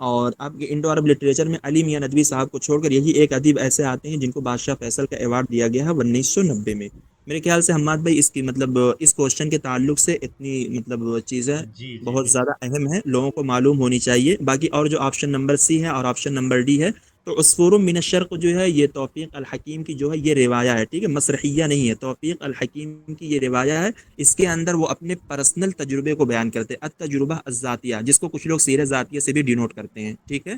اور آپ کے انڈو عرب لٹریچر میں علی میاں ندوی صاحب کو چھوڑ کر یہی ایک ادیب ایسے آتے ہیں جن کو بادشاہ فیصل کا ایوارڈ دیا گیا ہے 1990 میں. میرے خیال سے حماد بھائی اس کی مطلب اس کوشچن کے تعلق سے اتنی مطلب چیزیں جی جی بہت زیادہ بالکل. اہم ہیں، لوگوں کو معلوم ہونی چاہیے. باقی اور جو آپشن نمبر سی ہے اور آپشن نمبر ڈی ہے، تو عصفور من الشرق جو ہے یہ توفیق الحکیم کی جو ہے یہ روایہ ہے، ٹھیک ہے، مسرحیہ نہیں ہے، توفیق الحکیم کی یہ روایہ ہے. اس کے اندر وہ اپنے پرسنل تجربے کو بیان کرتے ہیں، التجربہ الذاتیہ، جس کو کچھ لوگ سیر ذاتیہ سے بھی ڈینوٹ کرتے ہیں، ٹھیک ہے.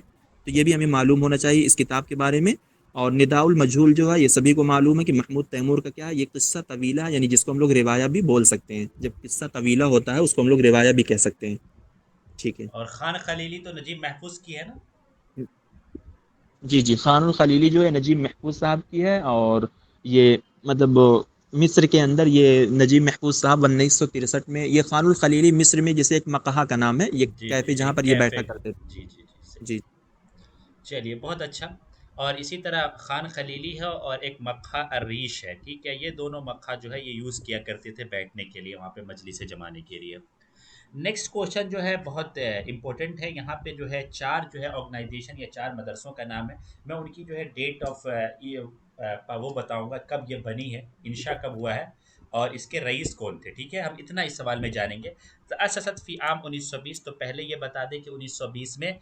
تو یہ بھی ہمیں معلوم ہونا چاہیے اس کتاب کے بارے میں. اور نداء المجہول جو ہے یہ سبھی کو معلوم ہے کہ محمود تیمور کا کیا ہے، یہ قصہ طویلہ، یعنی جس کو ہم لوگ روایہ بھی بول سکتے ہیں. جب قصہ طویلہ ہوتا ہے اس کو ہم لوگ روایہ بھی کہہ سکتے ہیں، ٹھیک ہے. اور خان خلیلی تو نجیب محفوظ کی ہے نا؟ جی جی، خان الخلیلی جو ہے نجیب محفوظ صاحب کی ہے. اور یہ مطلب مصر کے اندر یہ نجیب محفوظ صاحب 1963 میں، یہ خان الخلیلی مصر میں جیسے ایک مقہا کا نام ہے، یہ جی جی، کیفے جہاں ایک پر یہ بیٹھا کیفے ہے. کرتے تھے. جی جی جی صحیح. جی چلیے بہت اچھا. اور اسی طرح خان خلیلی ہے اور ایک مقہا الریش ہے، ٹھیک ہے. یہ دونوں مقہا جو ہے یہ یوز کیا کرتے تھے بیٹھنے کے لیے، وہاں پہ مجلسیں جمانے کے لیے. نیکسٹ کوشچن جو ہے بہت امپورٹنٹ ہے. یہاں پہ جو ہے چار جو ہے آرگنائزیشن یا چار مدرسوں کا نام ہے. میں ان کی جو ہے ڈیٹ آف وہ بتاؤں گا کب یہ بنی ہے، انشاء کب ہوا ہے، اور اس کے رئیس کون تھے. ٹھیک ہے، ہم اتنا اس سوال میں جانیں گے. تأسست فی عام 1920. تو پہلے یہ بتا دیں کہ 1920 میں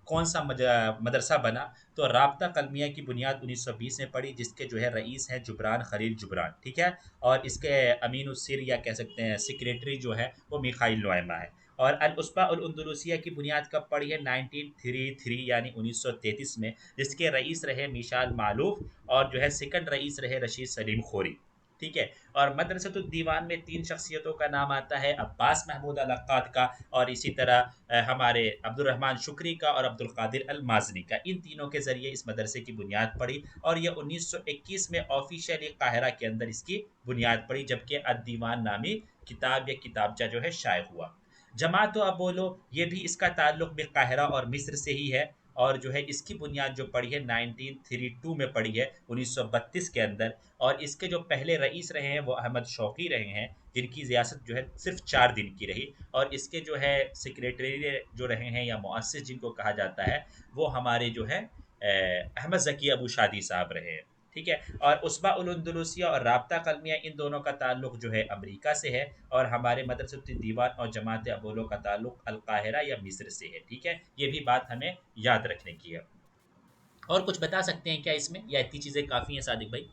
کون سا مدرسہ بنا. تو رابطہ قلمیہ کی بنیاد 1920 میں پڑی، جس کے جو ہے رئیس ہیں جبران خلیل جبران، ٹھیک ہے. اور اس کے امین السر یا کہہ سکتے ہیں سیکریٹری جو ہے وہ میخائیل نعیمہ ہے. اور الاسبا الاندلسیہ کی بنیاد کب پڑی ہے؟ 1933 یعنی 1933 میں، جس کے رئیس رہے میشال معلوف، اور جو ہے سیکنڈ رئیس رہے رشید سلیم خوری، ٹھیک ہے. اور مدرسۃ الدیوان میں تین شخصیتوں کا نام آتا ہے، عباس محمود العقاد کا، اور اسی طرح ہمارے عبد الرحمن شکری کا اور عبد القادر المازنی کا. ان تینوں کے ذریعے اس مدرسے کی بنیاد پڑی، اور یہ 1921 میں آفیشیلی قاہرہ کے اندر اس کی بنیاد پڑی، جبکہ الدیوان نامی کتاب یا کتابچہ جو ہے شائع ہوا. جماعت و ابولو یہ بھی اس کا تعلق بھی قاہرہ اور مصر سے ہی ہے، اور جو ہے اس کی بنیاد جو پڑی ہے 1932 میں پڑی ہے، 1932 کے اندر. اور اس کے جو پہلے رئیس رہے ہیں وہ احمد شوقی رہے ہیں، جن کی ریاست جو ہے صرف 4 دن کی رہی. اور اس کے جو ہے سیکریٹری جو رہے ہیں یا مؤسس جن کو کہا جاتا ہے، وہ ہمارے جو ہے احمد ذکی ابو شادی صاحب رہے ہیں، ٹھیک ہے. اور عصبہ الاندلسیہ اور رابطہ قلمیہ ان دونوں کا تعلق جو ہے امریکہ سے ہے، اور ہمارے مدرسۃ الدیوان اور جماعت ابولو کا تعلق القاہرہ یا مصر سے ہے، ٹھیک ہے. یہ بھی بات ہمیں یاد رکھنے کی ہے. اور کچھ بتا سکتے ہیں کیا اس میں، یا اتنی چیزیں کافی ہیں صادق بھائی؟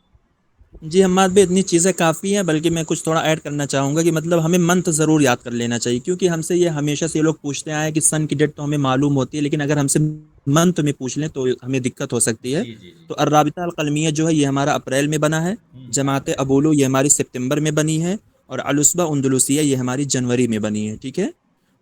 جی حماد بھائی، اتنی چیزیں کافی ہیں، بلکہ میں کچھ تھوڑا ایڈ کرنا چاہوں گا کہ مطلب ہمیں منتھ ضرور یاد کر لینا چاہیے، کیونکہ ہم سے یہ ہمیشہ سے یہ لوگ پوچھتے آئے ہیں کہ سن کی ڈیٹ تو ہمیں معلوم ہوتی ہے، لیکن اگر ہم سے منتھ میں پوچھ لیں تو ہمیں دقت ہو سکتی ہے. جی جی جی. تو الرابطہ القلمیہ جو ہے یہ ہمارا اپریل میں بنا ہے. جماعت ابولو یہ ہماری ستمبر میں بنی ہے. اور الاسبہ اندلسیہ یہ ہماری جنوری میں بنی ہے، ٹھیک ہے.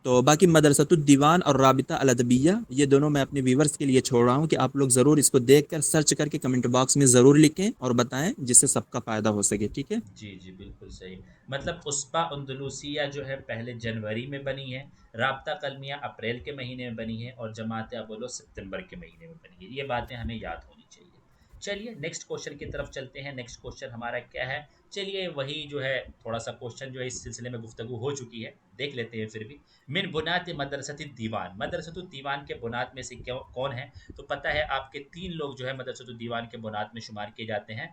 تو باقی مدرسۃ الدیوان اور رابطہ الادبیہ یہ دونوں میں اپنے ویورز کے لیے چھوڑ رہا ہوں کہ آپ لوگ ضرور اس کو دیکھ کر سرچ کر کے کمنٹ باکس میں ضرور لکھیں اور بتائیں، جس سے سب کا فائدہ ہو سکے، ٹھیک ہے. جی جی بالکل صحیح. مطلب اسپا اندلوسیہ جو ہے پہلے جنوری میں بنی ہے، رابطہ قلمیہ اپریل کے مہینے میں بنی ہے، اور جماعت ابولو ستمبر کے مہینے میں بنی ہے. یہ باتیں ہمیں یاد ہونی چاہیے. چلیے نیکسٹ کوشچن کی طرف چلتے ہیں. نیکسٹ کوشچن ہمارا کیا ہے؟ چلیے وہی جو ہے تھوڑا سا کوشچن جو ہے اس سلسلے میں گفتگو ہو چکی ہے، دیکھ لیتے ہیں پھر بھی. من بنات مدرسۃ الدیوان. مدرسۃ الدیوان کے بنات میں سے کون ہے؟ تو پتہ ہے آپ کے 3 لوگ جو ہے مدرسۃ الدیوان کے بنات میں شمار کیے جاتے ہیں،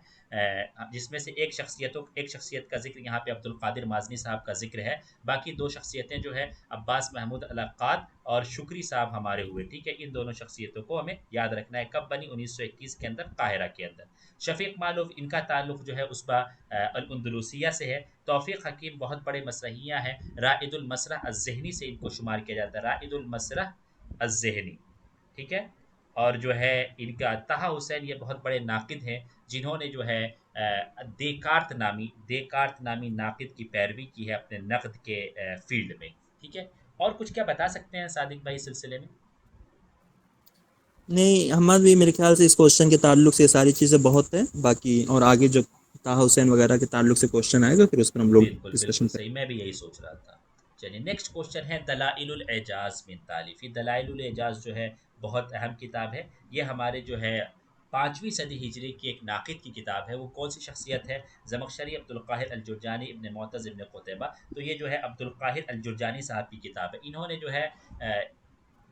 جس میں سے ایک شخصیت کا ذکر یہاں پہ عبد القادر مازنی صاحب کا ذکر ہے. باقی 2 شخصیتیں جو ہے عباس محمود العقاد اور شکری صاحب ہمارے ہوئے، ٹھیک ہے. ان دونوں شخصیتوں کو ہمیں یاد رکھنا ہے. کب بنی؟ 1921 کے اندر قاہرہ کے اندر. شفیق مالوف ان کا تعلق جو ہے اسبا الاندلسیہ سے ہے. توفیق حکیم بہت بڑے مسرحیہ ہیں، رائد المسرح الذہنی سے ان کو شمار کیا جاتا ہے، رائد المسرح الذہنی، ٹھیک ہے. اور جو ہے ان کا طہ حسین یہ بہت بڑے ناقد ہیں، جنہوں نے جو ہے دیکارت نامی ناقد کی پیروی کی ہے اپنے نقد کے فیلڈ میں، ٹھیک ہے. اور کچھ کیا بتا سکتے ہیں صادق بھائی اس سلسلے میں؟ نہیں حماد بھی، میرے خیال سے اس کوشچن کے تعلق سے یہ ساری چیزیں بہت ہیں. باقی اور آگے جو طه حسین وغیرہ کے تعلق سے کوشچن آئے گا پھر اس پر ہم لوگ بالکل بالکل ڈسکشن کریں. صحیح، میں بھی یہی سوچ رہا تھا. چلیے نیکسٹ کوشچن ہے دلائل الاعجاز من تالیف. یہ دلائل الاعجاز جو ہے بہت اہم کتاب ہے. یہ ہمارے جو ہے 5ویں صدی ہجری کی ایک ناقد کی کتاب ہے. وہ کون سی شخصیت ہے؟ زمخشری عبد القاہر الجرجانی ابن معتز ابن قتیبہ. تو یہ جو ہے عبد القاہر الجرجانی صاحب کی کتاب ہے. انہوں نے جو ہے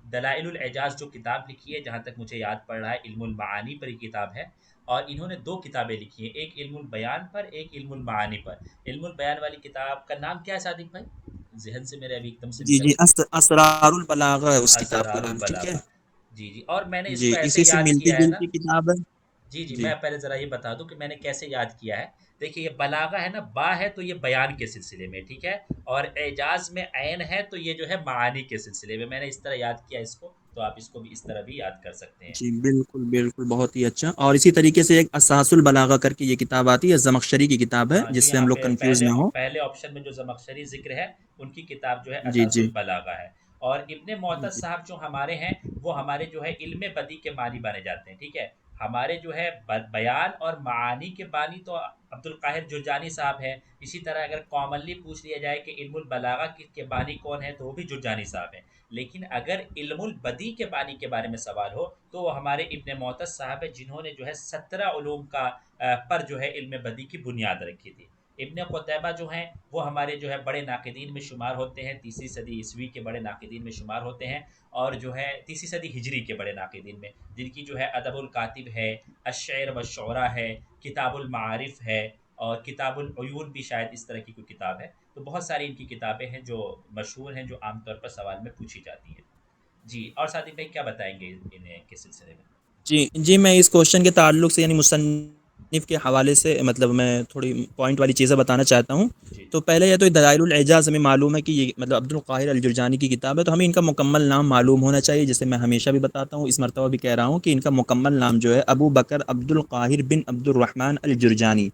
دلائل الاعجاز جو کتاب لکھی ہے، جہاں تک مجھے یاد پڑ رہا ہے علم المعانی پر یہ کتاب ہے، اور انہوں نے دو کتابیں لکھی ہیں، ایک علم البیان پر، ایک علم المعانی پر۔ علم البیان والی کتاب کا نام کیا ہے صادق بھائی؟ ذہن سے میرے ابھی ایک دم سے جی نکل جی، گئی۔ اسرار البلاغہ ہے اس کتاب کا اسرار نام، ٹھیک ہے؟ البلاغہ۔ جی جی، اور میں نے اس جی، کو ایسے اسی سے یاد ملتی کیا ہے نا۔ جلتی کتاب ہے۔ جی جی، جی میں پہلے ذرا یہ بتا دوں کہ میں نے کیسے یاد کیا ہے۔ دیکھیے، یہ بلاغہ ہے نا، با ہے تو یہ بیان کے سلسلے میں، ٹھیک ہے، اور اعجاز میں عین ہے تو یہ جو ہے معانی کے سلسلے میں، میں نے اس طرح یاد کیا اس کو، تو آپ اس کو بھی اس طرح بھی یاد کر سکتے ہیں۔ جی، بالکل بالکل، بہت ہی اچھا۔ اور اسی طریقے سے ایک اساس البلاغہ کر کے یہ کتاب آتی ہے، زمخشری کی کتاب ہے، ہاں جو جس سے یہاں ہم لوگ پہ کنفیوز پہلے نہ ہوں۔ پہلے آپشن میں جو زمخشری ذکر ہے، ان کی کتاب جو ہے جی اساس جی البلاغہ ہے۔ اور ابن معتز جی صاحب جو ہمارے ہیں، وہ ہمارے جو ہے علم بدی کے معنی بنے جاتے ہیں، ٹھیک ہے۔ ہمارے جو ہے بیان اور معانی کے بانی تو عبد القاہر جرجانی صاحب ہیں۔ اسی طرح اگر کامنلی پوچھ لیا جائے کہ علم البلاغہ کے بانی کون ہے، تو وہ بھی جرجانی صاحب ہیں۔ لیکن اگر علم البدی کے بانی کے بارے میں سوال ہو، تو وہ ہمارے ابن معتز صاحب ہیں، جنہوں نے جو ہے 17 علوم کا پر جو ہے علم بدی کی بنیاد رکھی تھی۔ ابن قتیبہ جو ہیں، وہ ہمارے جو ہے بڑے ناقدین میں شمار ہوتے ہیں، تیسری صدی عیسوی کے بڑے ناقدین میں شمار ہوتے ہیں، اور جو ہے تیسری صدی ہجری کے بڑے ناقدین میں، جن کی جو ہے ادب الکاتب ہے، الشعر والشعراء ہے، کتاب المعارف ہے، اور کتاب العیون بھی شاید اس طرح کی کوئی کتاب ہے۔ تو بہت ساری ان کی کتابیں ہیں جو مشہور ہیں، جو عام طور پر سوال میں پوچھی جاتی ہیں۔ جی، اور صادق بھائی کیا بتائیں گے انہیں کے سلسلے میں؟ جی جی، میں اس کوشچن کے تعلق سے یعنی مصنف کے حوالے سے مطلب میں تھوڑی پوائنٹ والی چیزیں بتانا چاہتا ہوں۔ جی تو پہلے یہ تو دلائل الاعجاز ہمیں معلوم ہے کہ یہ مطلب عبد القاہر الجرجانی کی کتاب ہے، تو ہمیں ان کا مکمل نام معلوم ہونا چاہیے، جسے میں ہمیشہ بھی بتاتا ہوں، اس مرتبہ بھی کہہ رہا ہوں کہ ان کا مکمل نام جو ہے ابو بکر عبد القاہر بن عبد الرحمن الجرجانی،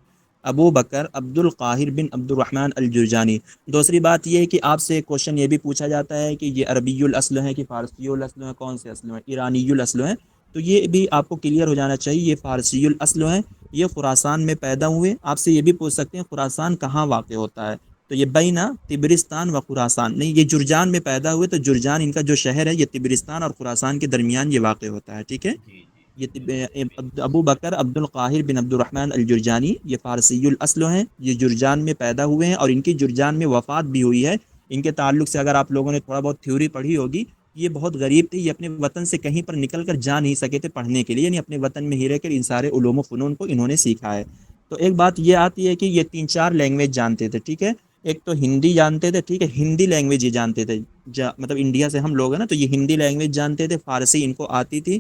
ابو بکر عبد القاہر بن عبد الرحمن الجرجانی۔ دوسری بات یہ ہے کہ آپ سے کوشچن یہ بھی پوچھا جاتا ہے کہ یہ عربی الاصل ہے کہ فارسی الاصل ہے، کون سے اصل ہیں، ایرانی الاصل ہیں؟ تو یہ بھی آپ کو کلیئر ہو جانا چاہیے، یہ فارسی الاصل ہیں، یہ خراسان میں پیدا ہوئے۔ آپ سے یہ بھی پوچھ سکتے ہیں خراسان کہاں واقع ہوتا ہے، تو یہ بینا تبرستان و خراسان نہیں، یہ جرجان میں پیدا ہوئے، تو جرجان ان کا جو شہر ہے، یہ تبرستان اور خراسان کے درمیان یہ واقع ہوتا ہے، ٹھیک ہے؟ جی جی، یہ بالکل ابو بکر عبد القاہر بن عبد الرحمن الجرجانی، یہ فارسی الاصل ہیں، یہ جرجان میں پیدا ہوئے ہیں، اور ان کی جرجان میں وفات بھی ہوئی ہے۔ ان کے تعلق سے اگر آپ لوگوں نے تھوڑا بہت تھیوری پڑھی ہوگی، یہ بہت غریب تھے، یہ اپنے وطن سے کہیں پر نکل کر جا نہیں سکے تھے پڑھنے کے لیے، یعنی اپنے وطن میں ہی رہ کر ان سارے علوم و فنون کو انہوں نے سیکھا ہے۔ تو ایک بات یہ آتی ہے کہ یہ 3 4 لینگویج جانتے تھے، ٹھیک ہے؟ ایک تو ہندی جانتے تھے، ٹھیک ہے، ہندی لینگویج یہ جانتے تھے، مطلب انڈیا سے ہم لوگ ہیں نا، تو یہ ہندی لینگویج جانتے تھے، فارسی ان کو آتی تھی،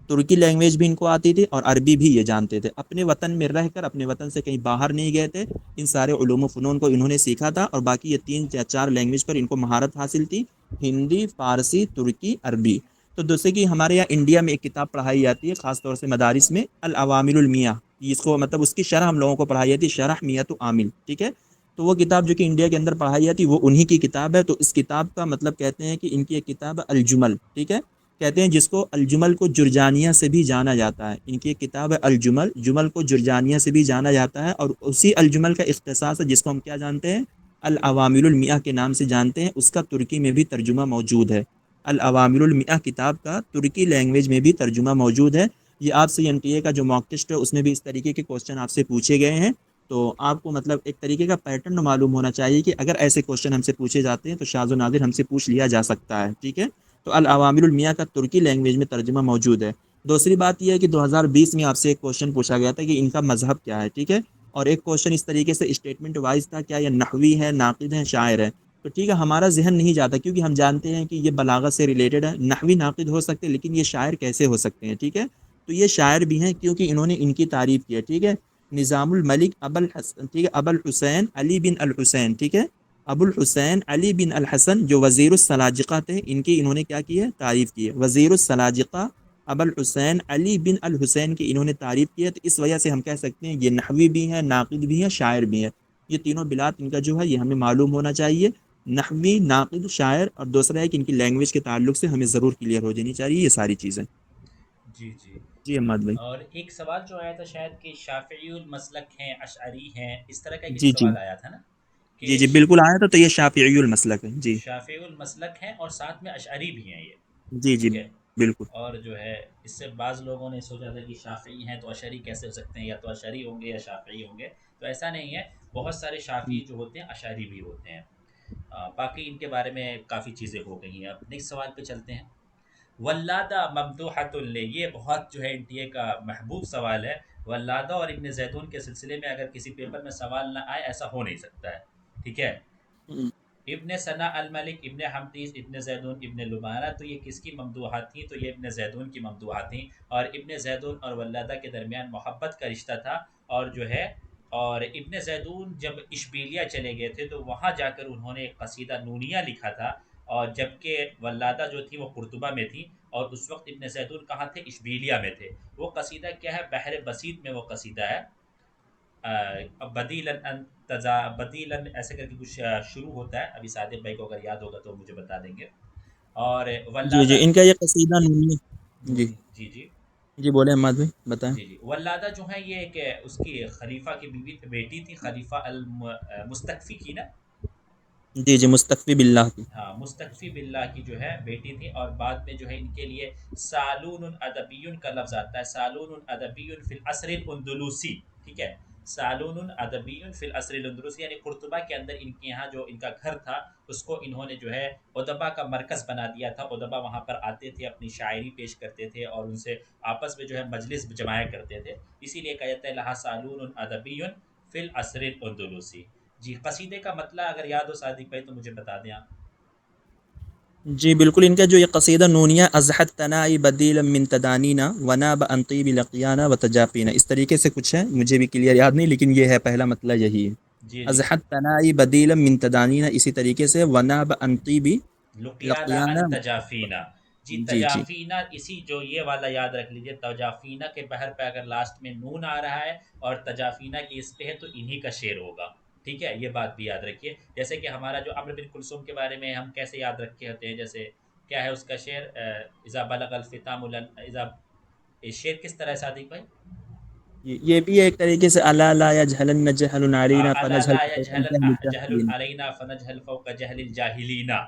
ترکی لینگویج بھی ان کو آتی تھی، اور عربی بھی یہ جانتے تھے۔ اپنے وطن میں رہ کر اپنے وطن سے کہیں باہر نہیں گئے تھے، ان سارے علوم و فنون کو انہوں نے سیکھا تھا، اور باقی یہ 3 یا 4 لینگویج پر ان کو مہارت حاصل تھی، ہندی، فارسی، ترکی، عربی۔ تو دوسرے کہ ہمارے یہاں انڈیا میں ایک کتاب پڑھائی جاتی ہے، خاص طور سے مدارس میں، العوامل المیہ، اس کو مطلب اس کی شرح ہم لوگوں کو پڑھائی جاتی ہے، شرح میت عامل، ٹھیک ہے؟ تو وہ کتاب جو کہ انڈیا کے اندر پڑھائی جاتی ہے، وہ انہی کی کتاب ہے۔ تو اس کتاب کا مطلب کہتے ہیں کہ ان کی ایک کتاب الجمل، ٹھیک ہے، کہتے ہیں جس کو الجمل کو جرجانیہ سے بھی جانا جاتا ہے، ان کی ایک کتاب ہے الجمل، جمل کو جرجانیہ سے بھی جانا جاتا ہے، اور اسی الجمل کا اختصاص ہے جس کو ہم کیا جانتے ہیں، العوامل المیہ کے نام سے جانتے ہیں، اس کا ترکی میں بھی ترجمہ موجود ہے۔ العوامل المیہ کتاب کا ترکی لینگویج میں بھی ترجمہ موجود ہے۔ یہ آپ سے این ٹی اے کا جو موک ٹیسٹ ہے اس میں بھی اس طریقے کے کوشچن آپ سے پوچھے گئے ہیں، تو آپ کو مطلب ایک طریقے کا پیٹرن معلوم ہونا چاہیے کہ اگر ایسے کوشچن ہم سے پوچھے جاتے ہیں تو شاذ و نادر ہم سے پوچھ لیا جا سکتا ہے، ٹھیک ہے؟ تو العوامل المیہ کا ترکی لینگویج میں ترجمہ موجود ہے۔ دوسری بات یہ ہے کہ 2020 میں آپ سے ایک کوشچن پوچھا گیا تھا کہ ان کا مذہب کیا ہے، ٹھیک ہے؟ اور ایک کوشچن اس طریقے سے اسٹیٹمنٹ وائز تھا، کیا یہ نحوی ہے، ناقد ہے، شاعر ہے؟ تو ٹھیک ہے، ہمارا ذہن نہیں جاتا کیونکہ ہم جانتے ہیں کہ یہ بلاغت سے ریلیٹڈ ہے، نحوی ناقد ہو سکتے ہیں لیکن یہ شاعر کیسے ہو سکتے ہیں، ٹھیک ہے؟ تو یہ شاعر بھی ہیں کیونکہ انہوں نے ان کی تعریف کی ہے، ٹھیک ہے؟ نظام الملک ٹھیک ہے، ابو الحسین علی بن الحسین، ٹھیک ہے، ابو الحسین علی بن الحسن جو وزیر السلاجقہ تھے، ان کی انہوں نے کیا کی ہے، تعریف کی ہے، وزیر السلاجقہ ابو الحسین علی بن الحسین کی انہوں نے تعریف کی ہے، تو اس وجہ سے ہم کہہ سکتے ہیں یہ نحوی بھی ہیں، ناقد بھی ہیں، شاعر بھی ہیں۔ یہ تینوں بلاد ان کا جو ہے یہ ہمیں معلوم ہونا چاہیے، نحوی، ناقد، شاعر، اور دوسرا ہے کہ ان کی لینگویج کے تعلق سے ہمیں ضرور کلیئر ہو جانی چاہیے یہ ساری چیزیں۔ جی جی۔ جی احمد بھائی۔ اور ایک سوال جو آیا تھا شاید کہ شافعی المسلک ہیں، اشعری ہیں، اس طرح کا ایک جی جی سوال آیا تھا نا، جی کہ جی بالکل آیا تھا، تو یہ شافعی المسلک ہے، جی شافعی المسلک ہیں اور ساتھ میں اشعری بھی ہیں یہ، جی جی ٹھیک ہے۔ بالکل۔ اور جو ہے اس سے بعض لوگوں نے سوچا تھا کہ شافعی ہیں تو اشعری کیسے ہو سکتے ہیں، یا تو اشعری ہوں گے یا شافعی ہوں گے، تو ایسا نہیں ہے، بہت سارے شافعی جو ہوتے ہیں اشعری بھی ہوتے ہیں۔ باقی ان کے بارے میں کافی چیزیں ہو گئی ہیں، اب نیکسٹ سوال پہ چلتے ہیں۔ ولادہ ممدوحۃ لے، یہ بہت جو ہے این ٹی اے کا محبوب سوال ہے. ولادہ اور ابن زیدون کے سلسلے میں اگر کسی پیپر میں سوال نہ آئے ایسا ہو نہیں سکتا ہے. ٹھیک ہے. ابن ثنا الملک، ابن حمدیس، ابن زیدون، ابن لبانہ، تو یہ کس کی ممدوحات تھیں؟ تو یہ ابن زیدون کی ممدوحات تھیں. اور ابن زیدون اور ولادہ کے درمیان محبت کا رشتہ تھا. اور جو ہے اور ابن زیدون جب اشبیلیہ چلے گئے تھے تو وہاں جا کر انہوں نے ایک قصیدہ نونیہ لکھا تھا. اور جبکہ ولادہ جو تھی وہ قرطبہ میں تھی، اور اس وقت ابن زیدون کہاں تھے؟ اشبیلیہ میں تھے. وہ قصیدہ کیا ہے؟ بحر بسیط میں وہ قصیدہ ہے. بدیلن ایسے کر کے کچھ شروع ہوتا ہے. ابھی صادق بھائی کو اگر یاد ہوگا تو مجھے بتا دیں گے. اور جی ولادہ. جی، ان کا یہ قصیدہ نونی. جی جی جی جی، بولے احمد بھائی بتائیں. جی جی. ولادہ جو ہے یہ ایک اس کی خلیفہ کی بیٹی تھی، خلیفہ المستکفی کی نا. جی جی، مستقفی باللہ کی. ہاں، مستکفی باللہ کی جو ہے بیٹی تھی. اور بعد میں جو ہے ان کے لیے سالون ادبی کا لفظ آتا ہے. سالون ادبی فی العصر الاندلسی. ٹھیک ہے. سالون ادبی فی العصر الاندلسی، یعنی قرطبہ کے اندر ان کے یہاں جو ان کا گھر تھا اس کو انہوں نے جو ہے ادبا کا مرکز بنا دیا تھا. ادبا وہاں پر آتے تھے، اپنی شاعری پیش کرتے تھے اور ان سے آپس میں جو ہے مجلس جمایا کرتے تھے. اسی لیے کہا جاتا ہے لہا سالون ادبی فی العصر الاندلسی. جی، قصیدے کا مطلب اگر یاد ہو صادق بھائی تو مجھے بتا دیں آپ. جی بالکل، ان کا جو یہ قصیدہ نونیہ ازحت تنائی بدیل من تدانینا وناب انطیب لقیانہ و تجافینا، اس طریقے سے کچھ ہے، مجھے بھی کلیئر یاد نہیں، لیکن یہ ہے پہلا مطلب یہی ہے. جی جی. ازحت تنائی بدیل من تدانینا، اسی طریقے سے وناب انطیب لقیانہ لقیانہ. ان تجافینا. جی، جی جی تجافینا، اسی جو یہ والا یاد رکھ لیجئے. تجافینا کے بہر پہ اگر لاسٹ میں نون آ رہا ہے اور تجافینا کی اس پہ ہے تو انہی کا شعر ہوگا. ٹھیک ہے، یہ بات بھی یاد رکھیے. جیسے کہ ہمارا جو عمرو بن کلثوم کے بارے میں ہم کیسے یاد رکھے ہوتے ہیں، جیسے کیا ہے اس کا شعر؟ اذا بلغ الفتام اذا، یہ شعر کس طرح ہے صادق بھائی؟ یہ بھی ایک طریقے سے الا لا یجهلن جهل علینا الا لا فنجهل فوق یجہل الجهل جہل جاهلین. علینا فنجہل فوق جہل الجاہلینا.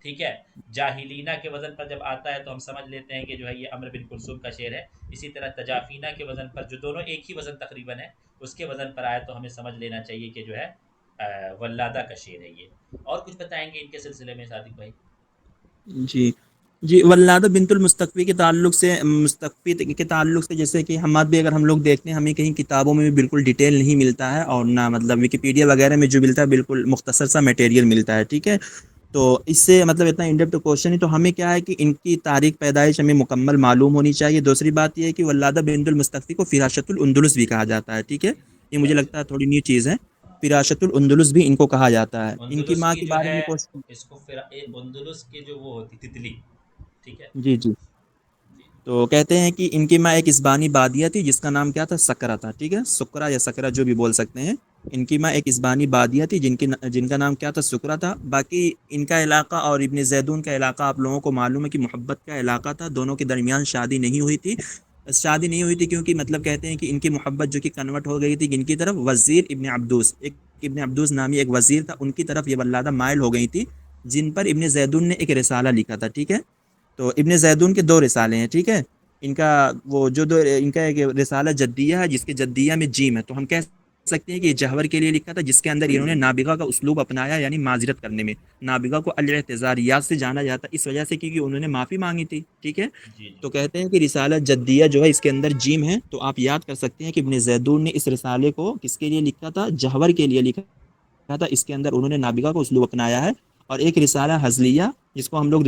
ٹھیک ہے. جاہلینا کے وزن پر جب آتا ہے تو ہم سمجھ لیتے ہیں کہ جو ہے یہ عمرو بن کلثوم کا شعر ہے. اسی طرح تجافینا کے وزن پر، جو دونوں ایک ہی وزن تقریباً ہے، اس کے وزن پر آئے تو ہمیں سمجھ لینا چاہیے کہ جو ہے ولادہ کا شعر ہے یہ. اور کچھ بتائیں گے ان کے سلسلے میں صادق بھائی؟ جی جی، ولادہ بنت المستقفی کے تعلق سے، مستقفی کے تعلق سے جیسے کہ ہمات بھی اگر ہم لوگ دیکھتے ہیں، ہمیں کہیں کتابوں میں بھی بالکل ڈیٹیل نہیں ملتا ہے، اور نہ مطلب ویکیپیڈیا وغیرہ میں جو ملتا ہے بالکل مختصر سا میٹیریل ملتا ہے. ٹھیک ہے. تو اس سے مطلب اتنا انڈیپتھ کوشچن ہے، تو ہمیں کیا ہے کہ ان کی تاریخ پیدائش ہمیں مکمل معلوم ہونی چاہیے. دوسری بات یہ ہے کہ ولادہ بنت المستقفی کو فراشۃ الاندلس بھی کہا جاتا ہے. ٹھیک ہے. یہ مجھے اچھا. لگتا ہے تھوڑی نیو چیز ہے. فراشۃ الاندلس بھی ان کو کہا جاتا ہے. ان کی اندلس ماں کی کے جو بارے ہے میں کچھ. اس کو پھر اندلس کی جو وہ ہوتی تتلی. ٹھیک ہے. جی جی. تو کہتے ہیں کہ ان کی ماں ایک اسبانی بادیہ تھی جس کا نام کیا تھا؟ سکرا تھا. ٹھیک ہے. سکرا یا سکرا جو بھی بول سکتے ہیں. ان کی ماں ایک اسبانی بادیہ تھی جن کا نام کیا تھا؟ سکرا تھا. باقی ان کا علاقہ اور ابن زیدون کا علاقہ آپ لوگوں کو معلوم ہے کہ محبت کا علاقہ تھا. دونوں کے درمیان شادی نہیں ہوئی تھی. شادی نہیں ہوئی تھی کیونکہ مطلب کہتے ہیں کہ ان کی محبت جو کہ کنورٹ ہو گئی تھی ان کی طرف. وزیر ابن عبدوس، ایک ابن عبدوس نامی ایک وزیر تھا، ان کی طرف یہ ولادہ مائل ہو گئی تھی، جن پر ابن زیدون نے ایک رسالہ لکھا تھا. ٹھیک ہے. تو ابن زیدون کے دو رسالے ہیں. ٹھیک ہے. ان کا وہ جو دو ان کا ایک رسالہ جدیہ ہے جس کے جدیہ میں جیم ہے، تو ہم کہہ سکتے ہیں کہ یہ جہور کے لیے لکھا تھا، جس کے اندر انہوں نے نابغہ کا اسلوب اپنایا، یعنی معذرت کرنے میں. نابغہ کو الاعتذاریات سے جانا جاتا اس وجہ سے کیونکہ انہوں نے معافی مانگی تھی. ٹھیک ہے. جی جی. تو کہتے ہیں کہ رسالہ جدیہ جو ہے اس کے اندر جیم ہے، تو آپ یاد کر سکتے ہیں کہ ابن زیدون نے اس رسالے کو کس کے لیے لکھا تھا؟ جہور کے لیے لکھا تھا. اس کے اندر انہوں نے نابغہ کو اسلوب اپنایا ہے. اور ایک رسالہ ہزلیہ جس کو ہم لوگ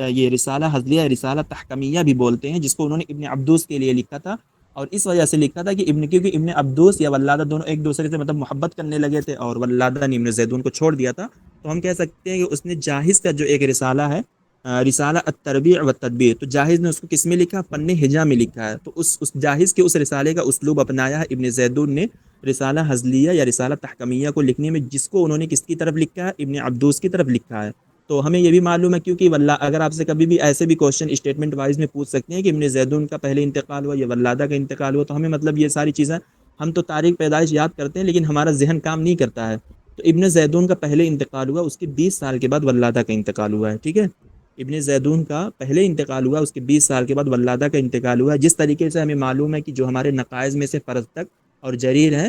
یہ رسالہ ہزلیہ، رسالہ تحکمیہ بھی بولتے ہیں، جس کو انہوں نے ابن عبدوس کے لیے لکھا تھا. اور اس وجہ سے لکھا تھا کہ کیونکہ ابن عبدوس یا ولادہ دونوں ایک دوسرے سے مطلب محبت کرنے لگے تھے، اور ولادہ نے ابن زیدون کو چھوڑ دیا تھا. تو ہم کہہ سکتے ہیں کہ اس نے جاہز کا جو ایک رسالہ ہے، رسالہ التربیع و تدبیر، تو جاہز نے اس کو کس میں لکھا؟ فن ہجا میں لکھا ہے. تو اس جاہز کے اس رسالے کا اسلوب اپنایا ہے ابن زیدون نے رسالہ ہزلیہ یا رسالہ تحکمیہ کو لکھنے میں، جس کو انہوں نے کس کی طرف لکھا ہے؟ ابن عبدوس کی طرف لکھا ہے. تو ہمیں یہ بھی معلوم ہے کیونکہ اگر آپ سے کبھی بھی ایسے بھی کوشچن اسٹیٹمنٹ وائز میں پوچھ سکتے ہیں کہ ابن زیدون کا پہلے انتقال ہوا یا ولادہ کا انتقال ہوا، تو ہمیں مطلب یہ ساری چیزیں، ہم تو تاریخ پیدائش یاد کرتے ہیں لیکن ہمارا ذہن کام نہیں کرتا ہے. تو ابن زیدون کا پہلے انتقال ہوا، اس کے 20 سال کے بعد ولادہ کا انتقال ہوا ہے. ٹھیک ہے. ابن زیدون کا پہلے انتقال ہوا، اس کے 20 سال کے بعد ولادہ کا انتقال ہوا. جس طریقے سے ہمیں معلوم ہے کہ جو ہمارے نقائص میں سے فرزدق اور جریر ہے،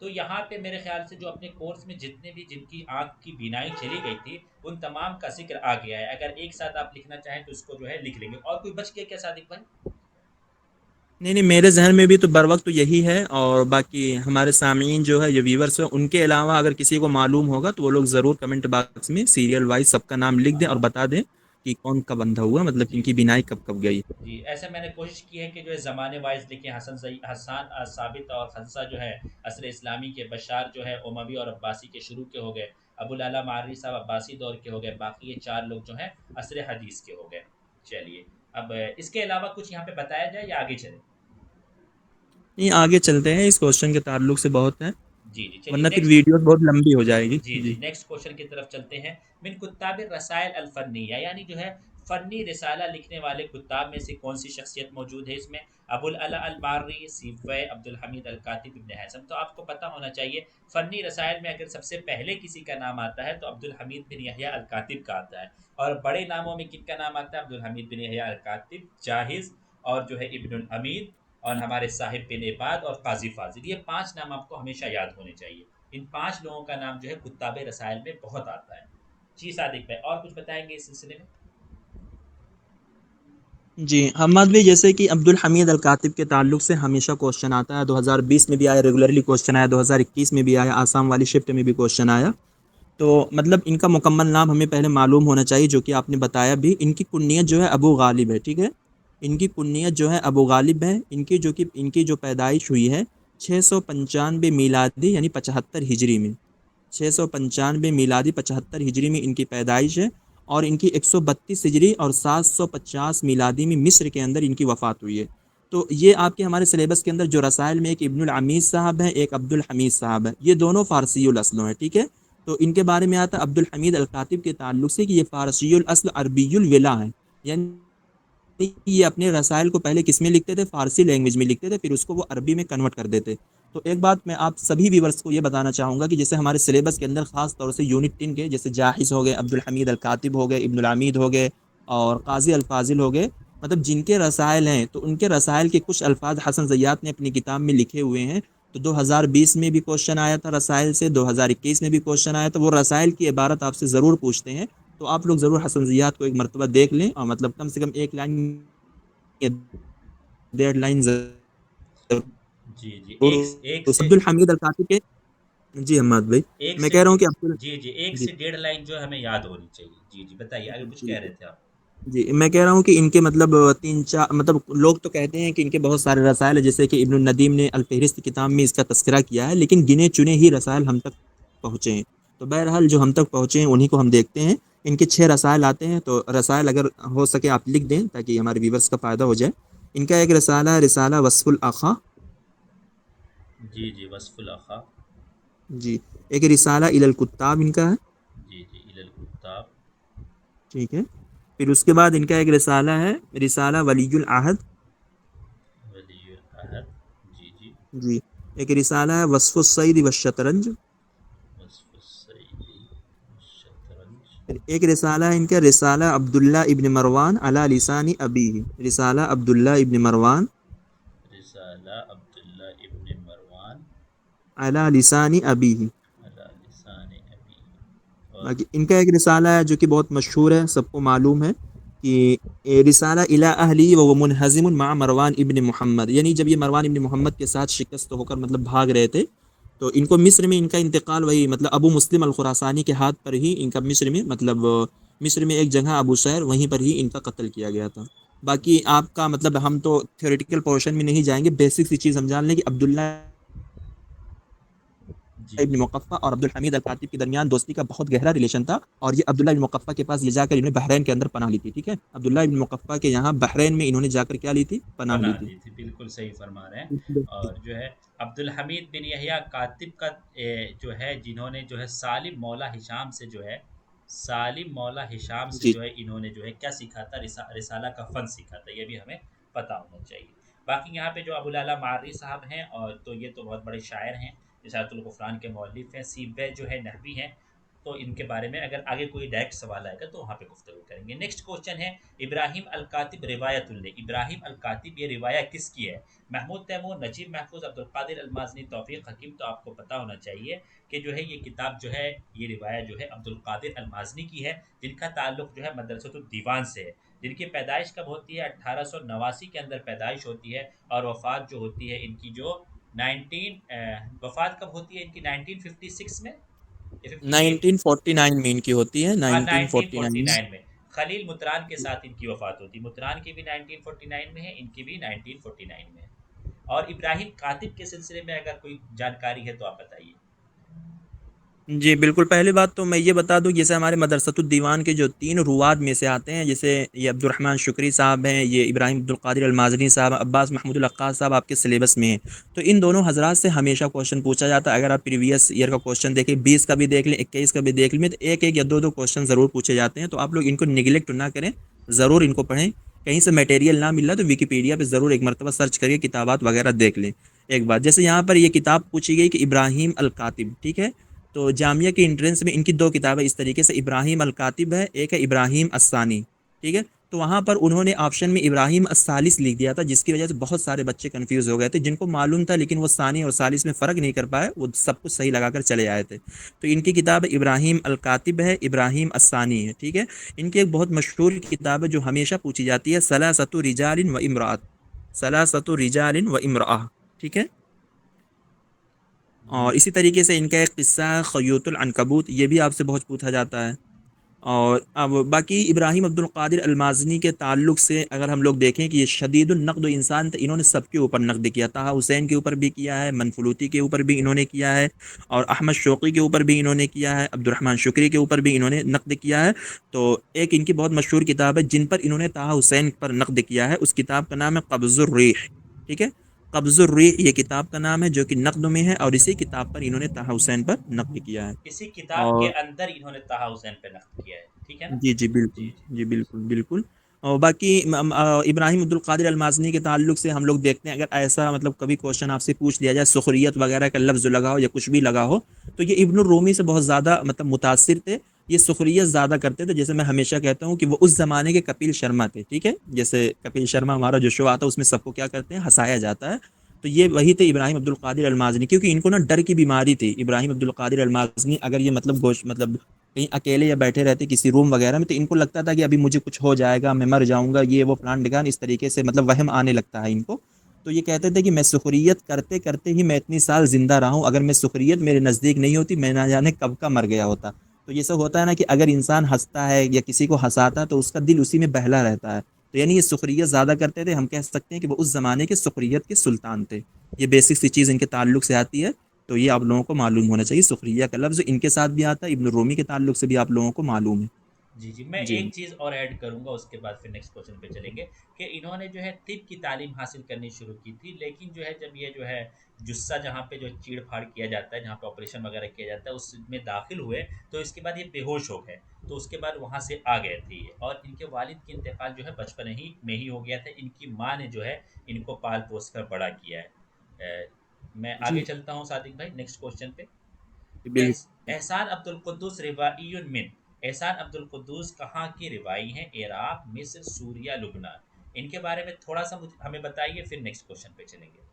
تو یہاں پہ میرے خیال سے جو اپنے کورس میں جتنے بھی جن کی آنکھ کی بینائی چلی گئی تھی ان تمام کا ذکر آ گیا ہے. اگر ایک ساتھ آپ لکھنا چاہیں تو اس کو جو ہے لکھ لیں گے. اور کوئی بچ گیا کیا صادق بھائی؟ نہیں نہیں، میرے ذہن میں بھی تو بر وقت تو یہی ہے، اور باقی ہمارے سامعین جو ہے یہ ویورس ہیں، ان کے علاوہ اگر کسی کو معلوم ہوگا تو وہ لوگ ضرور کمنٹ باکس میں سیریل وائز سب کا نام لکھ دیں اور بتا دیں کہ کون کب اندھا ہوا، مطلب ان جی کی بینائی کب کب گئی. جی، ایسے میں نے کوشش کی ہے کہ جو ہے زمانے وائز لکھیں. حسان ثابت اور خنسہ جو ہے عصر اسلامی کے، بشار جو ہے اموی اور عباسی کے شروع کے ہو گئے، ابو العلا معرری صاحب عباسی دور کے ہو گئے، باقی یہ چار لوگ جو ہیں عصر حدیث کے ہو گئے. چلیے اب اس کے علاوہ کچھ یہاں پہ بتایا جائے یا آگے چلیں؟ نہیں، آگے چلتے ہیں، اس کوشچن کے تعلق سے بہت ہے، جی جی چلیے ورنہ پھر نیکسٹ. ویڈیو بہت لمبی ہو جائے گی. جی جی جی نیکسٹ کوشچن کی طرف چلتے ہیں. من کتاب الرسائل الفنیہ، یعنی جو ہے فنی رسالہ لکھنے والے کتاب میں سے کون سی شخصیت موجود ہے اس میں؟ ابو العلا المارری، سیبوے، عبد الحمید الکاتب، ابن حزم. تو آپ کو پتہ ہونا چاہیے فنی رسائل میں اگر سب سے پہلے کسی کا نام آتا ہے تو عبد الحمید بن یحییٰ الکاتب کا آتا ہے. اور بڑے ناموں میں کن کا نام آتا ہے؟ عبد الحمید بن یحییٰ الکاتب، جاہز، اور جو ہے ابن الامید، اور ہمارے صاحب بن عباد اور قاضی فاضل. یہ پانچ نام آپ کو ہمیشہ یاد ہونے چاہیے. ان پانچ لوگوں کا نام جو ہے کتاب رسائل میں بہت آتا ہے. جی صادق بھائی اور کچھ بتائیں گے اس سلسلے میں؟ جی، حماد بھی جیسے کہ عبد الحمید الکاتب کے تعلق سے ہمیشہ کوشچن آتا ہے، 2020 میں بھی آیا، ریگولرلی کوشچن آیا، 2021 میں بھی آیا، آسام والی شفٹ میں بھی کوشچن آیا. تو مطلب ان کا مکمل نام ہمیں پہلے معلوم ہونا چاہیے، جو کہ آپ نے بتایا بھی. ان کی کنیت جو ہے ابو غالب ہے، ٹھیک ہے. ان کی کنیت جو ہے ابو غالب ہے. ان کی جو پیدائش ہوئی ہے 695 میلادی یعنی 75 ہجری میں. 695 میلادی 75 ہجری میں ان کی پیدائش ہے، اور ان کی 132 ہجری اور 750 میلادی میں مصر کے اندر ان کی وفات ہوئی ہے. تو یہ آپ کے ہمارے سلیبس کے اندر جو رسائل میں ایک ابن العمیز صاحب ہیں، ایک عبد الحمید صاحب ہیں، یہ دونوں فارسی الاصل ہیں، ٹھیک ہے. تو ان کے بارے میں آتا ہے عبد الحمید الکاتب کے تعلق سے کہ یہ فارسی الاصل عربی الولا ہیں، یعنی یہ اپنے رسائل کو پہلے کس میں لکھتے تھے؟ فارسی لینگویج میں لکھتے تھے، پھر اس کو وہ عربی میں کنورٹ کر دیتے. تو ایک بات میں آپ سبھی ویورس کو یہ بتانا چاہوں گا کہ جیسے ہمارے سلیبس کے اندر خاص طور سے یونٹ 3 کے جیسے جاحظ ہو گئے، عبد الحمید الکاتب ہو گئے، ابن العمید ہو گئے، اور قاضی الفاضل ہو گئے، مطلب جن کے رسائل ہیں تو ان کے رسائل کے کچھ الفاظ حسن زیات نے اپنی کتاب میں لکھے ہوئے ہیں. تو 2020 میں بھی کوشچن آیا تھا رسائل سے، 2021 میں بھی کوشچن آیا تھا. وہ رسائل کی عبارت آپ سے ضرور پوچھتے ہیں، تو آپ لوگ ضرور حسن زیات کو ایک مرتبہ دیکھ لیں، اور مطلب کم سے کم ایک لائن یا ڈیڑھ لائن ضرور. جی جی ایک سے عبد الحمید الکاتب کے. جی احمد بھائی، ایک میں سے کہہ رہا ہوں کہ عبد جی جی ایک جی سے ڈیڑھ لائن جو ہے ہمیں یاد ہونی چاہیے. جی جی بتائیے آگے کچھ جی کہہ رہے تھے آپ؟ جی میں کہہ رہا ہوں کہ ان کے مطلب تین چار مطلب لوگ تو کہتے ہیں کہ ان کے بہت سارے رسائل ہیں، جیسے کہ ابن الندیم نے الفہرست کتاب میں اس کا تذکرہ کیا ہے، لیکن گنے چنے ہی رسائل ہم تک پہنچے ہیں. تو بہرحال جو ہم تک پہنچے ہیں انہیں کو ہم دیکھتے ہیں. ان کے 6 رسائل آتے ہیں، تو رسائل اگر ہو سکے آپ لکھ دیں تاکہ ہمارے ویورس کا فائدہ ہو جائے. ان کا ایک رسالہ ہے، رسالہ وصف الاخا. جی جی وصف الاخا. جی، ایک رسالہ الی الکتاب ان کا ہے، جی جی الی الکتاب. ٹھیک ہے. پھر اس کے بعد ان کا ایک رسالہ ہے، رسالہ ولی العہد. ولی العہد. جی جی جی، ایک رسالہ ہے وصف الصید والشطرنج. وصف السعیدی الشطرنج. پھر ایک رسالہ ہے ان کا، رسالہ عبداللہ ابن مروان علی لسان ابیہ. رسالہ عبداللہ ابن مروان رسالہ عبداللہ ابن مروان علی لسان ابیہ. علی لسان ابی. اور باقی ان کا ایک رسالہ ہے جو کہ بہت مشہور ہے، سب کو معلوم ہے، کہ رسالہ الی اہلی و منہزم مع مروان ابن محمد. یعنی جب یہ مروان ابن محمد کے ساتھ شکست ہو کر مطلب بھاگ رہے تھے، تو ان کو مصر میں ان کا انتقال وہی مطلب ابو مسلم الخراسانی کے ہاتھ پر ہی ان کا مصر میں مطلب مصر میں ایک جگہ ابو سیر، وہیں پر ہی ان کا قتل کیا گیا تھا. باقی آپ کا مطلب ہم تو تھیوریٹیکل پورشن میں نہیں جائیں گے، بیسک سی چیز ہم جان لیں کہ عبداللہ جی ابن جی مقفع اور عبد الحمید الکاتب کے درمیان دوستی کا بہت گہرا ریلیشن تھا، اور یہ عبداللہ ابن مقفع کے پاس یہ جا کر انہوں نے بحرین کے اندر پناہ لی تھی، ٹھیک ہے. عبداللہ ابن مقفع کے یہاں بحرین میں انہوں نے جا کر کیا لی تھی؟ پناہ لی پناہ تھی. لی تھی. بالکل صحیح فرما رہے ہیں. اور جو ہے عبد الحمید بن یحییٰ کاتب کا جو ہے جنہوں نے جو ہے سالم مولا ہشام سے جو ہے سالم مولا ہشام سے جی جو ہے انہوں نے جو ہے کیا سیکھا تھا؟ رسالہ کا فن سیکھا تھا. یہ بھی ہمیں پتہ ہونا چاہیے. باقی یہاں پہ جو ابو العلا معرری صاحب ہیں اور تو یہ تو بہت بڑے شاعر ہیں، رسالۃ الغفران کے مؤلف ہیں. سیبویہ جو ہے نحوی ہیں. تو ان کے بارے میں اگر آگے کوئی ڈائریکٹ سوال آئے گا تو وہاں پہ گفتگو کریں گے۔ نیکسٹ کوشچن ہے ابراہیم الکاتب روایت اللہ، ابراہیم الکاتب یہ روایت کس کی ہے؟ محمود تیمور، نجیب محفوظ، عبد القادر المازنی، توفیق حکیم۔ تو آپ کو پتہ ہونا چاہیے کہ جو ہے یہ کتاب جو ہے، یہ روایت جو ہے عبد القادر المازنی کی ہے، جن کا تعلق جو ہے مدرسۃ الدیوان سے ہے، جن کی پیدائش کب ہوتی ہے؟ 1889 کے اندر پیدائش ہوتی ہے، اور وفات جو ہوتی ہے ان کی جو 19 وفات کب ہوتی ہے ان کی؟ 1956 میں یا 58؟ 1949 میں ان کی ہوتی ہے، ہاں 1949 میں۔ 1949 میں خلیل متران کے ساتھ ان کی وفات ہوتی ہے، متران کی بھی 1949 میں ہے، ان کی بھی 1949 میں ہے۔ اور ابراہیم کاتب کے سلسلے میں اگر کوئی جانکاری ہے تو آپ بتائیے۔ جی بالکل، پہلی بات تو میں یہ بتا دوں، جیسے ہمارے مدرسۃ الدیوان کے جو 3 رواد میں سے آتے ہیں، جیسے یہ عبد الرحمن شکری صاحب ہیں، یہ ابراہیم عبد القادر المازنی صاحب، عباس محمود العقاد صاحب آپ کے سلیبس میں ہیں۔ تو ان دونوں حضرات سے ہمیشہ کوشچن پوچھا جاتا ہے۔ اگر آپ پریویس ایئر کا کوشچن دیکھیں، 20 کا بھی دیکھ لیں، 21 کا بھی دیکھ لیں، تو ایک ایک یا دو کوشچن ضرور پوچھے جاتے ہیں۔ تو آپ لوگ ان کو نگلیکٹ نہ کریں، ضرور ان کو پڑھیں۔ کہیں سے میٹیریل نہ مل رہا تو ویکیپیڈیا پہ ضرور ایک مرتبہ سرچ کریے، کتابات وغیرہ دیکھ لیں۔ ایک بات، جیسے یہاں پر یہ کتاب پوچھی گئی کہ ابراہیم الکاتب، ٹھیک ہے، تو جامعہ کے انٹرنس میں ان کی 2 کتابیں اس طریقے سے، ابراہیم الکاتب ہے، ایک ہے ابراہیم الثانی، ٹھیک ہے۔ تو وہاں پر انہوں نے آپشن میں ابراہیم الثالث لکھ دیا تھا، جس کی وجہ سے بہت سارے بچے کنفیوز ہو گئے تھے، جن کو معلوم تھا لیکن وہ ثانی اور ثالث میں فرق نہیں کر پائے، وہ سب کچھ صحیح لگا کر چلے آئے تھے۔ تو ان کی کتاب ابراہیم الکاتب ہے، ابراہیم الثانی ہے، ٹھیک ہے۔ ان کی ایک بہت مشہور کتاب ہے جو ہمیشہ پوچھی جاتی ہے، ثلاثۃ رجال و امرأۃ، ثلاثۃ رجال و امرأۃ، ٹھیک ہے۔ اور اسی طریقے سے ان کا ایک قصہ ہے خیوط العنکبوت، یہ بھی آپ سے بہت پوچھا جاتا ہے۔ اور اب باقی ابراہیم عبد القادر المازنی کے تعلق سے اگر ہم لوگ دیکھیں کہ یہ شدید النقد و انسان تھے، انہوں نے سب کے اوپر نقد کیا، طہ حسین کے اوپر بھی کیا ہے، منفلوطی کے اوپر بھی انہوں نے کیا ہے، اور احمد شوقی کے اوپر بھی انہوں نے کیا ہے، عبد الرحمن شکری کے اوپر بھی انہوں نے نقد کیا ہے۔ تو ایک ان کی بہت مشہور کتاب ہے جن پر انہوں نے طہ حسین پر نقد کیا ہے، اس کتاب کا نام ہے قبض الریح، ٹھیک ہے۔ قبض الریح یہ کتاب کا نام ہے جو کہ نقد میں ہے، اور اسی کتاب پر انہوں نے طہ حسین پر نقد کیا ہے۔ اسی کتاب کے اور اندر انہوں نے طہ حسین پہ نقد کیا ہے، ٹھیک ہے نا؟ جی جی بالکل، جی جی جی بالکل بالکل۔ اور باقی ابراہیم عبد القادر المازنی کے تعلق سے ہم لوگ دیکھتے ہیں، اگر ایسا مطلب کبھی کوشچن آپ سے پوچھ لیا جائے، سخریت وغیرہ کا لفظ لگا ہو یا کچھ بھی لگا ہو، تو یہ ابن الرومی سے بہت زیادہ مطلب متاثر تھے، یہ سخریت زیادہ کرتے تھے۔ جیسے میں ہمیشہ کہتا ہوں کہ وہ اس زمانے کے کپل شرما تھے، ٹھیک ہے، جیسے کپل شرما ہمارا جو شو آتا ہے اس میں سب کو کیا کرتے ہیں، ہنسایا جاتا ہے، تو یہ وہی تھے ابراہیم عبد القادر المازنی، کیونکہ ان کو نا ڈر کی بیماری تھی ابراہیم عبد القادر المازنی۔ اگر یہ مطلب گوشت مطلب کہیں اکیلے یا بیٹھے رہتے کسی روم وغیرہ میں، تو ان کو لگتا تھا کہ ابھی مجھے کچھ ہو جائے گا، میں مر جاؤں گا، یہ وہ فلان ڈگان، اس طریقے سے مطلب وہم آنے لگتا ہے ان کو۔ تو یہ کہتے تھے کہ میں سخریت کرتے کرتے ہی میں اتنی سال زندہ رہا ہوں، اگر میں سخریت میرے نزدیک نہیں ہوتی میں نہ جانے کب کا مر گیا ہوتا۔ تو یہ سب ہوتا ہے نا کہ اگر انسان ہنستا ہے یا کسی کو ہنساتا ہے تو اس کا دل اسی میں بہلا رہتا ہے، تو یعنی یہ سخریت زیادہ کرتے تھے، ہم کہہ سکتے ہیں کہ وہ اس زمانے کے سخریت کے سلطان تھے۔ یہ بیسک سی چیز ان کے تعلق سے آتی ہے، تو یہ آپ لوگوں کو معلوم ہونا چاہیے، سخریہ کا لفظ ان کے ساتھ بھی آتا ہے، ابن رومی کے تعلق سے بھی آپ لوگوں کو معلوم ہے۔ جی جی، میں جی ایک چیز اور ایڈ کروں گا، اس کے بعد پھر نیکسٹ کوشچن پہ چلیں گے، کہ انہوں نے جو ہے طب کی تعلیم حاصل کرنی شروع کی تھی، لیکن جو ہے جب یہ جو ہے جسہ جہاں پہ جو چیڑ پھاڑ کیا جاتا ہے، جہاں پہ آپریشن وغیرہ کیا جاتا ہے، اس میں داخل ہوئے تو اس کے بعد یہ بے ہوش ہو گئے، تو اس کے بعد وہاں سے آ گئے تھے یہ، اور ان کے والد کی انتقال جو ہے بچپن ہی میں ہی ہو گیا تھا، ان کی ماں نے جو ہے ان کو پال پوس کر بڑا کیا ہے۔ میں آگے جی چلتا ہوں صادق بھائی نیکسٹ کوشچن پہ۔ بالکل۔ احسان عبد القدوس روائیٌ من، احسان عبد القدوس کہاں کی روائی ہیں؟ عراق، مصر، سوریہ، لبنان۔ ان کے بارے میں تھوڑا سا ہمیں بتائیے، پھر نیکسٹ کوشچن پہ چلیں گے۔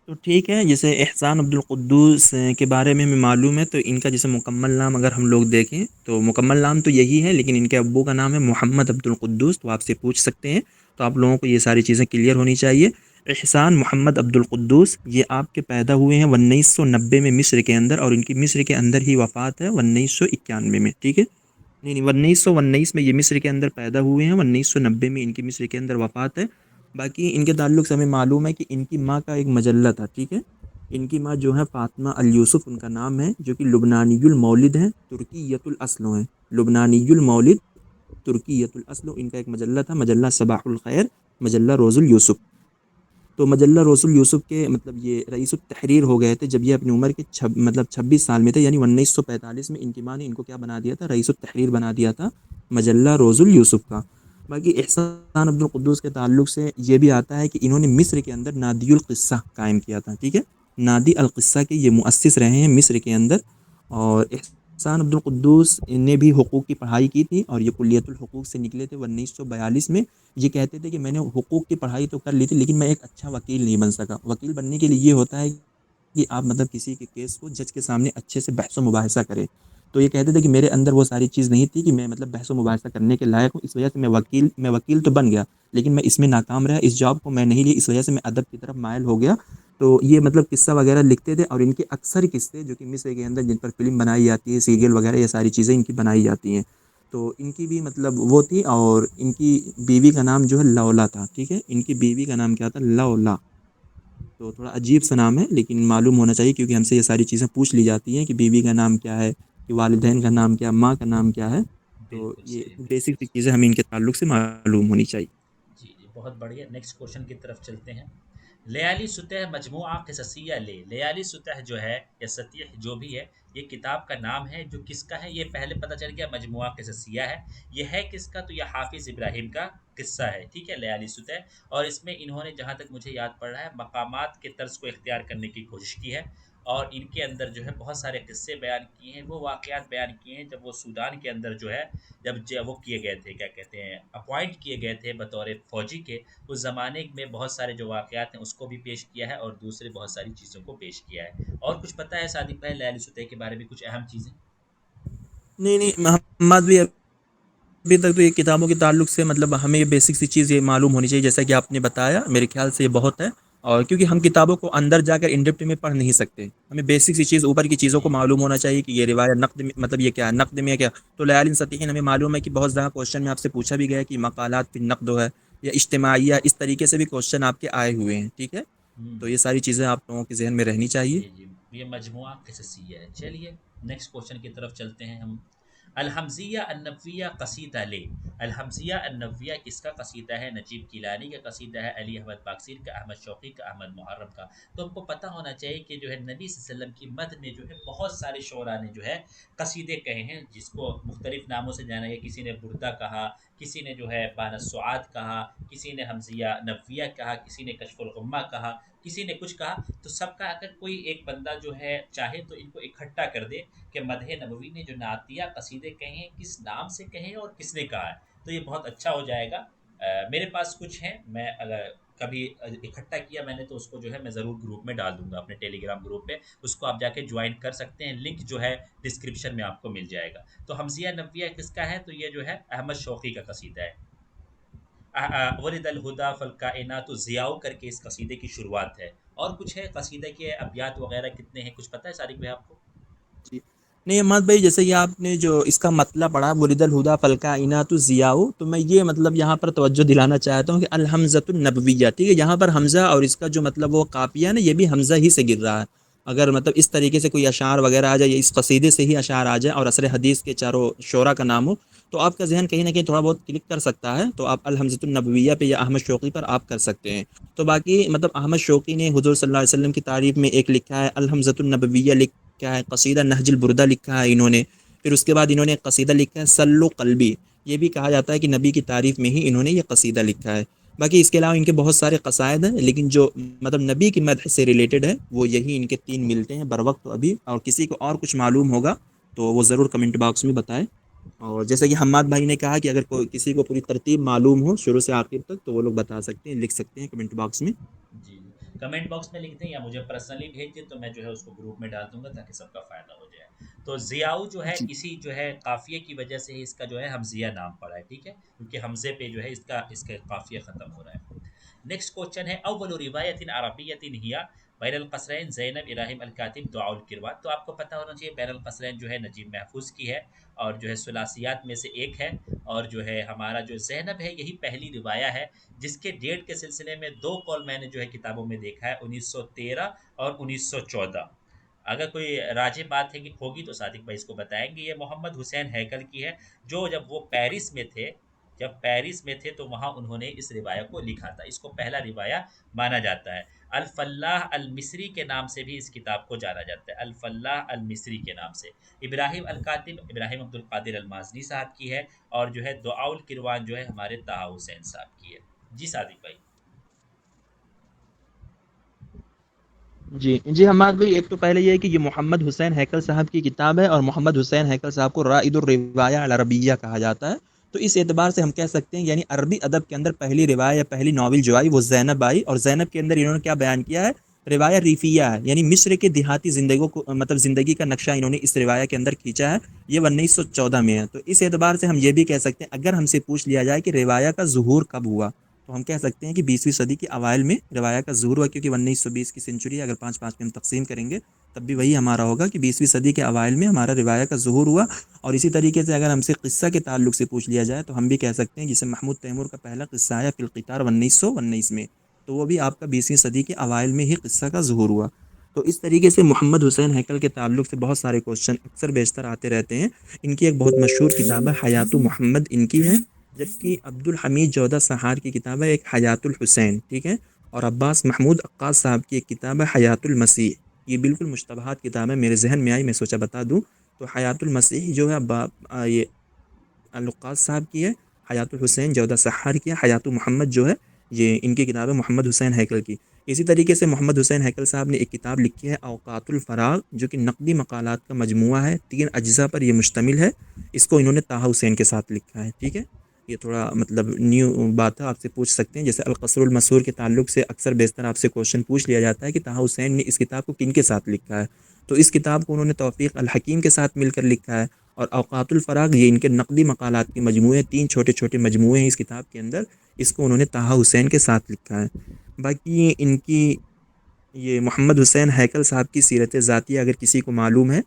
تو ٹھیک ہے، جیسے احسان عبد القدوس کے بارے میں ہمیں معلوم ہے، تو ان کا جیسے مکمل نام اگر ہم لوگ دیکھیں تو مکمل نام تو یہی ہے، لیکن ان کے ابو کا نام ہے محمد عبد القدوس، تو آپ سے پوچھ سکتے ہیں، تو آپ لوگوں کو یہ ساری چیزیں کلیئر ہونی چاہیے۔ احسان محمد عبد القدوس یہ آپ کے پیدا ہوئے ہیں 1990 میں مصر کے اندر، اور ان کی مصر کے اندر ہی وفات ہے 1991 میں، ٹھیک ہے، نہیں 1919 میں یہ مصر کے اندر پیدا ہوئے ہیں، 1990 میں ان کی مصر کے اندر وفات ہے۔ باقی ان کے تعلق سے ہمیں معلوم ہے کہ ان کی ماں کا ایک مجلہ تھا، ٹھیک ہے، ان کی ماں جو ہے فاطمہ الیوسف ان کا نام ہے، جو کہ لبنانی المولد ہیں، ترکیت الاصل ہیں، لبنانی المولد ترکیت الاصل، ان کا ایک مجلہ تھا، مجلہ صباح الخیر، مجلہ روز الیوسف۔ تو مجلہ روز الیوسف کے مطلب یہ رئیس التحریر ہو گئے تھے جب یہ اپنی عمر کے 26 سال میں تھے، یعنی 1945 میں ان کی ماں نے ان کو کیا بنا دیا تھا، رئیس التحریر بنا دیا تھا مجلہ روز الیوسف کا۔ باقی احسان عبد القدوس کے تعلق سے یہ بھی آتا ہے کہ انہوں نے مصر کے اندر نادی القصہ قائم کیا تھا، ٹھیک ہے، نادی القصہ کے یہ مؤسس رہے ہیں مصر کے اندر، اور احسان عبد القدوس نے بھی حقوق کی پڑھائی کی تھی، اور یہ کلیت الحقوق سے نکلے تھے 1942 میں۔ یہ کہتے تھے کہ میں نے حقوق کی پڑھائی تو کر لی تھی، لیکن میں ایک اچھا وکیل نہیں بن سکا۔ وکیل بننے کے لیے یہ ہوتا ہے کہ آپ مطلب کسی کے کیس کو جج کے سامنے اچھے سے بحث و مباحثہ کریں۔ تو یہ کہتے تھے کہ میرے اندر وہ ساری چیز نہیں تھی کہ میں مطلب بحث و مباحثہ کرنے کے لائق ہوں، اس وجہ سے میں وکیل تو بن گیا، لیکن میں اس میں ناکام رہا، اس جاب کو میں نہیں لی، اس وجہ سے میں ادب کی طرف مائل ہو گیا۔ تو یہ مطلب قصہ وغیرہ لکھتے تھے، اور ان کے اکثر قصے جو کہ مصر کے اندر جن پر فلم بنائی جاتی ہے، سیریل وغیرہ، یہ ساری چیزیں ان کی بنائی جاتی ہیں۔ تو ان کی بھی مطلب وہ تھی، اور ان کی بیوی کا نام جو ہے لولا تھا، ٹھیک ہے، ان کی بیوی کا نام کیا تھا؟ لولا۔ تو تھوڑا عجیب سا نام ہے، لیکن معلوم ہونا چاہیے کیونکہ ہم سے یہ ساری چیزیں پوچھ لی جاتی ہیں کہ بیوی کا نام کیا ہے، کہ والدین کا نام کیا، ماں کا نام کیا ہے۔ تو بالکل یہ صحیح، بالکل بیسک سی صحیح۔ چیزیں ہمیں ان کے تعلق سے معلوم ہونی چاہیے۔ جی جی، بہت بڑھیا، نیکسٹ کوشچن کی طرف چلتے ہیں۔ لیالی ستح مجموعہ قصصیہ لیالی ستح جو ہے یا ستیح جو بھی ہے، یہ کتاب کا نام ہے جو کس کا ہے؟ یہ پہلے پتہ چل گیا، مجموعہ قصصیہ ہے۔ یہ ہے کس کا؟ تو یہ حافظ ابراہیم کا قصہ ہے، ٹھیک ہے، لیالی ستح۔ اور اس میں انہوں نے جہاں تک مجھے یاد پڑ رہا ہے مقامات کے طرز کو اختیار کرنے کی کوشش کی ہے، اور ان کے اندر جو ہے بہت سارے قصے بیان کیے ہیں، وہ واقعات بیان کیے ہیں جب وہ سودان کے اندر جو ہے، جب وہ کیے گئے تھے، کیا کہتے ہیں، اپوائنٹ کیے گئے تھے بطور فوجی کے، اس زمانے میں بہت سارے جو واقعات ہیں اس کو بھی پیش کیا ہے، اور دوسرے بہت ساری چیزوں کو پیش کیا ہے۔ اور کچھ پتہ ہے صادق بھائی لیالی ستح کے بارے میں کچھ اہم چیزیں؟ نہیں نہیں، محمد بھی ابھی تک تو یہ کتابوں کے تعلق سے مطلب ہمیں یہ بیسک سی چیز یہ معلوم ہونی چاہیے، جیسا کہ آپ نے بتایا، میرے خیال سے یہ بہت ہے۔ اور کیونکہ ہم کتابوں کو اندر جا کر انڈیپتھ میں پڑھ نہیں سکتے، ہمیں بیسک سی چیز اوپر کی چیزوں کو جی معلوم ہونا چاہیے کہ یہ روایت نقد میں مطلب یہ کیا ہے، نقد میں کیا۔ تو لیال صحیحین ہمیں معلوم ہے کہ بہت زیادہ کوشچن میں آپ سے پوچھا بھی گیا کہ مقالات فی النقد ہے یا اجتماعیہ، اس طریقے سے بھی کوشچن آپ کے آئے ہوئے ہیں، ٹھیک ہے۔ ہوں، تو یہ ساری چیزیں آپ لوگوں کے ذہن میں رہنی چاہیے۔ جی جی، یہ مجموعہ قصصیہ ہے۔ چلیے نیکسٹ کوشچن کی طرف چلتے ہیں ہم۔ الحمزیہ النبویہ قصیدہ لے، الحمزیہ النبویہ کس کا قصیدہ ہے؟ نجیب گیلانی کا قصیدہ ہے، علی احمد باکسیر کا، احمد شوقی کا، احمد محرم کا۔ تو ہم کو پتہ ہونا چاہیے کہ جو ہے نبی صلی اللہ علیہ وسلم کی مدح میں جو ہے بہت سارے شعراء نے جو ہے قصیدے کہے ہیں، جس کو مختلف ناموں سے جانا گیا، کسی نے بردہ کہا، کسی نے جو ہے بان السعاد کہا، کسی نے حمزیہ نبویہ کہا، کسی نے کشف الغمہ کہا، کسی نے کچھ کہا۔ تو سب کا اگر کوئی ایک بندہ جو ہے چاہے تو ان کو اکٹھا کر دے کہ مدح نبوی نے جو نعتیہ قصیدے کہے ہیں کس نام سے کہے اور کس نے کہا ہے، تو یہ بہت اچھا ہو جائے گا۔ میرے پاس کچھ ہیں، میں اگر کبھی اکٹھا کیا میں نے تو اس کو جو ہے میں ضرور گروپ میں ڈال دوں گا، اپنے ٹیلی گرام گروپ پہ، اس کو آپ جا کے جوائن کر سکتے ہیں، لنک جو ہے ڈسکرپشن میں آپ کو مل جائے گا۔ تو حمزیہ نبویہ کس کا ہے؟ تو یہ جو ہے احمد شوقی کا قصیدہ ہے۔ ولد الہدا فالکائنات ضیاء کر کے اس قصیدے کی شروعات ہے۔ اور کچھ ہے قصیدے کے ابیات وغیرہ کتنے ہیں کچھ پتہ ہے صادق بھائی آپ کو؟ جی نہیں احمد بھائی، جیسے کہ آپ نے جو اس کا مطلب پڑھا ولد الہدا فالکائنات ضیاء، تو میں یہ مطلب یہاں پر توجہ دلانا چاہتا ہوں کہ الحمزۃ النبویہ، ٹھیک ہے، یہاں پر حمزہ اور اس کا جو مطلب وہ قافیہ ہے نا، یہ بھی حمزہ ہی سے گر رہا ہے۔ اگر مطلب اس طریقے سے کوئی اشعار وغیرہ آ جائے یا اس قصیدے سے ہی اشعار آ جائے اور عصر حدیث کے چاروں شعراء کا نام ہو، تو آپ کا ذہن کہیں نہ کہیں تھوڑا بہت کلک کر سکتا ہے، تو آپ الحمزۃ النبویہ پہ یا احمد شوقی پر آپ کر سکتے ہیں۔ تو باقی مطلب احمد شوقی نے حضور صلی اللہ علیہ وسلم کی تعریف میں ایک لکھا ہے الحمزۃ النبویہ، لکھا ہے قصیدہ نہج البردہ لکھا ہے انہوں نے، پھر اس کے بعد انہوں نے ایک قصیدہ لکھا ہے سلو قلبی، یہ بھی کہا جاتا ہے کہ نبی کی تعریف میں ہی انہوں نے یہ قصیدہ لکھا ہے۔ باقی اس کے علاوہ ان کے بہت سارے قصائد ہیں، لیکن جو مطلب نبی کی مدح سے ریلیٹڈ ہے وہ یہی ان کے تین ملتے ہیں بر وقت ابھی، اور کسی کو اور کچھ معلوم ہوگا تو وہ ضرور کمنٹ باکس میں بتائے۔ اور جیسے کہ حماد بھائی نے کہا کہ اگر کوئی کسی کو پوری ترتیب معلوم ہو شروع سے آخر تک تو وہ لوگ بتا سکتے ہیں، لکھ سکتے ہیں کمنٹ باکس میں۔ جی جی، کمنٹ باکس میں لکھ دیں یا مجھے پرسنلی بھیج دیں تو میں جو ہے اس کو گروپ میں ڈال دوں گا تاکہ سب کا فائدہ ہو جائے۔ تو ضیاء جو ہے جی اسی جو ہے قافیے کی وجہ سے ہی اس کا جو ہے حمزیہ نام پڑا ہے، ٹھیک ہے، کیونکہ حمزے پہ جو ہے اس کا قافیہ ختم ہو رہا ہے۔ نیکسٹ کوشچن ہے اول روایت عربیت ہی بین القصرین زینب ابراہیم الکاتب دعاء الکروان۔ تو آپ کو پتہ ہونا چاہیے بین القصرین جو ہے نجیب محفوظ کی ہے، اور جو ہے ثلاثیات میں سے ایک ہے، اور جو ہے ہمارا جو زینب ہے یہی پہلی روایہ ہے، جس کے ڈیٹ کے سلسلے میں دو قول میں نے جو ہے کتابوں میں دیکھا ہے، 1913 اور 1914۔ اگر کوئی راجع بات ہے کہ ہوگی تو صادق بھائی اس کو بتائیں گے۔ یہ محمد حسین ہیکل کی ہے، جو جب وہ پیرس میں تھے، تو وہاں انہوں نے اس روایہ کو لکھا تھا، اس کو پہلا روایہ مانا جاتا ہے۔ الفلاح المصری کے نام سے بھی اس کتاب کو جانا جاتا ہے، الفلاح المصری کے نام سے۔ ابراہیم الکاتب ابراہیم عبد القادر المازنی صاحب کی ہے، اور جو ہے دعاء الکروان جو ہے ہمارے طہ حسین صاحب کی ہے۔ جی صادق بھائی۔ جی جی حماد بھائی، ایک تو پہلے یہ ہے کہ یہ محمد حسین ہیکل صاحب کی کتاب ہے، اور محمد حسین ہیکل صاحب کو رائد الروایہ العربیہ کہا جاتا ہے. تو اس اعتبار سے ہم کہہ سکتے ہیں یعنی عربی ادب کے اندر پہلی روایت یا پہلی ناول جو آئی وہ زینب آئی، اور زینب کے اندر انہوں نے کیا بیان کیا ہے؟ روایہ ریفیہ ہے، یعنی مصر کے دیہاتی زندگیوں کو مطلب زندگی کا نقشہ انہوں نے اس روایہ کے اندر کھینچا ہے. یہ 1914 میں ہے. تو اس اعتبار سے ہم یہ بھی کہہ سکتے ہیں اگر ہم سے پوچھ لیا جائے کہ روایہ کا ظہور کب ہوا، تو ہم کہہ سکتے ہیں کہ 20ویں صدی کے اوائل میں روایہ کا ظہور ہوا، کیونکہ 1920 کی سینچری اگر 5 میں ہم تقسیم کریں گے تب بھی وہی ہمارا ہوگا کہ 20ویں صدی کے اوائل میں ہمارا روایہ کا ظہور ہوا. اور اسی طریقے سے اگر ہم سے قصہ کے تعلق سے پوچھ لیا جائے تو ہم بھی کہہ سکتے ہیں جسے محمود تیمور کا پہلا قصہ آیا فی القتار 1919 میں، تو وہ بھی آپ کا 20ویں صدی کے اوائل میں ہی قصہ کا ظہور ہوا. تو اس طریقے سے محمد حسین ہیکل کے تعلق سے بہت سارے کوشچن اکثر بیشتر آتے رہتے ہیں. ان کی ایک بہت مشہور کتاب ہے حیات محمد ان کی ہے، جبکہ عبد الحمید جودہ سہار کی کتاب ہے ایک حیات الحسین، ٹھیک ہے. اور عباس محمود عقاص صاحب کی ایک کتاب ہے حیات المسیح. یہ بالکل مشتبہات کتاب ہے، میرے ذہن میں آئی میں سوچا بتا دوں. تو حیات المسیح جو ہے یہ القاص صاحب کی ہے، حیات الحسین جودہ سحار کی ہے، حیات محمد جو ہے یہ ان کی کتاب ہے محمد حسین ہیکل کی. اسی طریقے سے محمد حسین ہیکل صاحب نے ایک کتاب لکھی ہے اوقات الفراغ، جو کہ نقدی مقالات کا مجموعہ ہے، 3 اجزاء پر یہ مشتمل ہے. اس کو انہوں نے طه حسین کے ساتھ لکھا ہے، ٹھیک ہے. یہ تھوڑا مطلب نیو بات ہے، آپ سے پوچھ سکتے ہیں. جیسے القصر المسور کے تعلق سے اکثر بیشتر آپ سے کوشچن پوچھ لیا جاتا ہے کہ طه حسین نے اس کتاب کو کن کے ساتھ لکھا ہے، تو اس کتاب کو انہوں نے توفیق الحکیم کے ساتھ مل کر لکھا ہے. اور اوقات الفراغ یہ ان کے نقدی مقالات کے مجموعے، 3 چھوٹے چھوٹے مجموعے ہیں اس کتاب کے اندر، اس کو انہوں نے طه حسین کے ساتھ لکھا ہے. باقی ان کی یہ محمد حسین ہیکل صاحب کی سیرت ذاتیہ اگر کسی کو معلوم ہے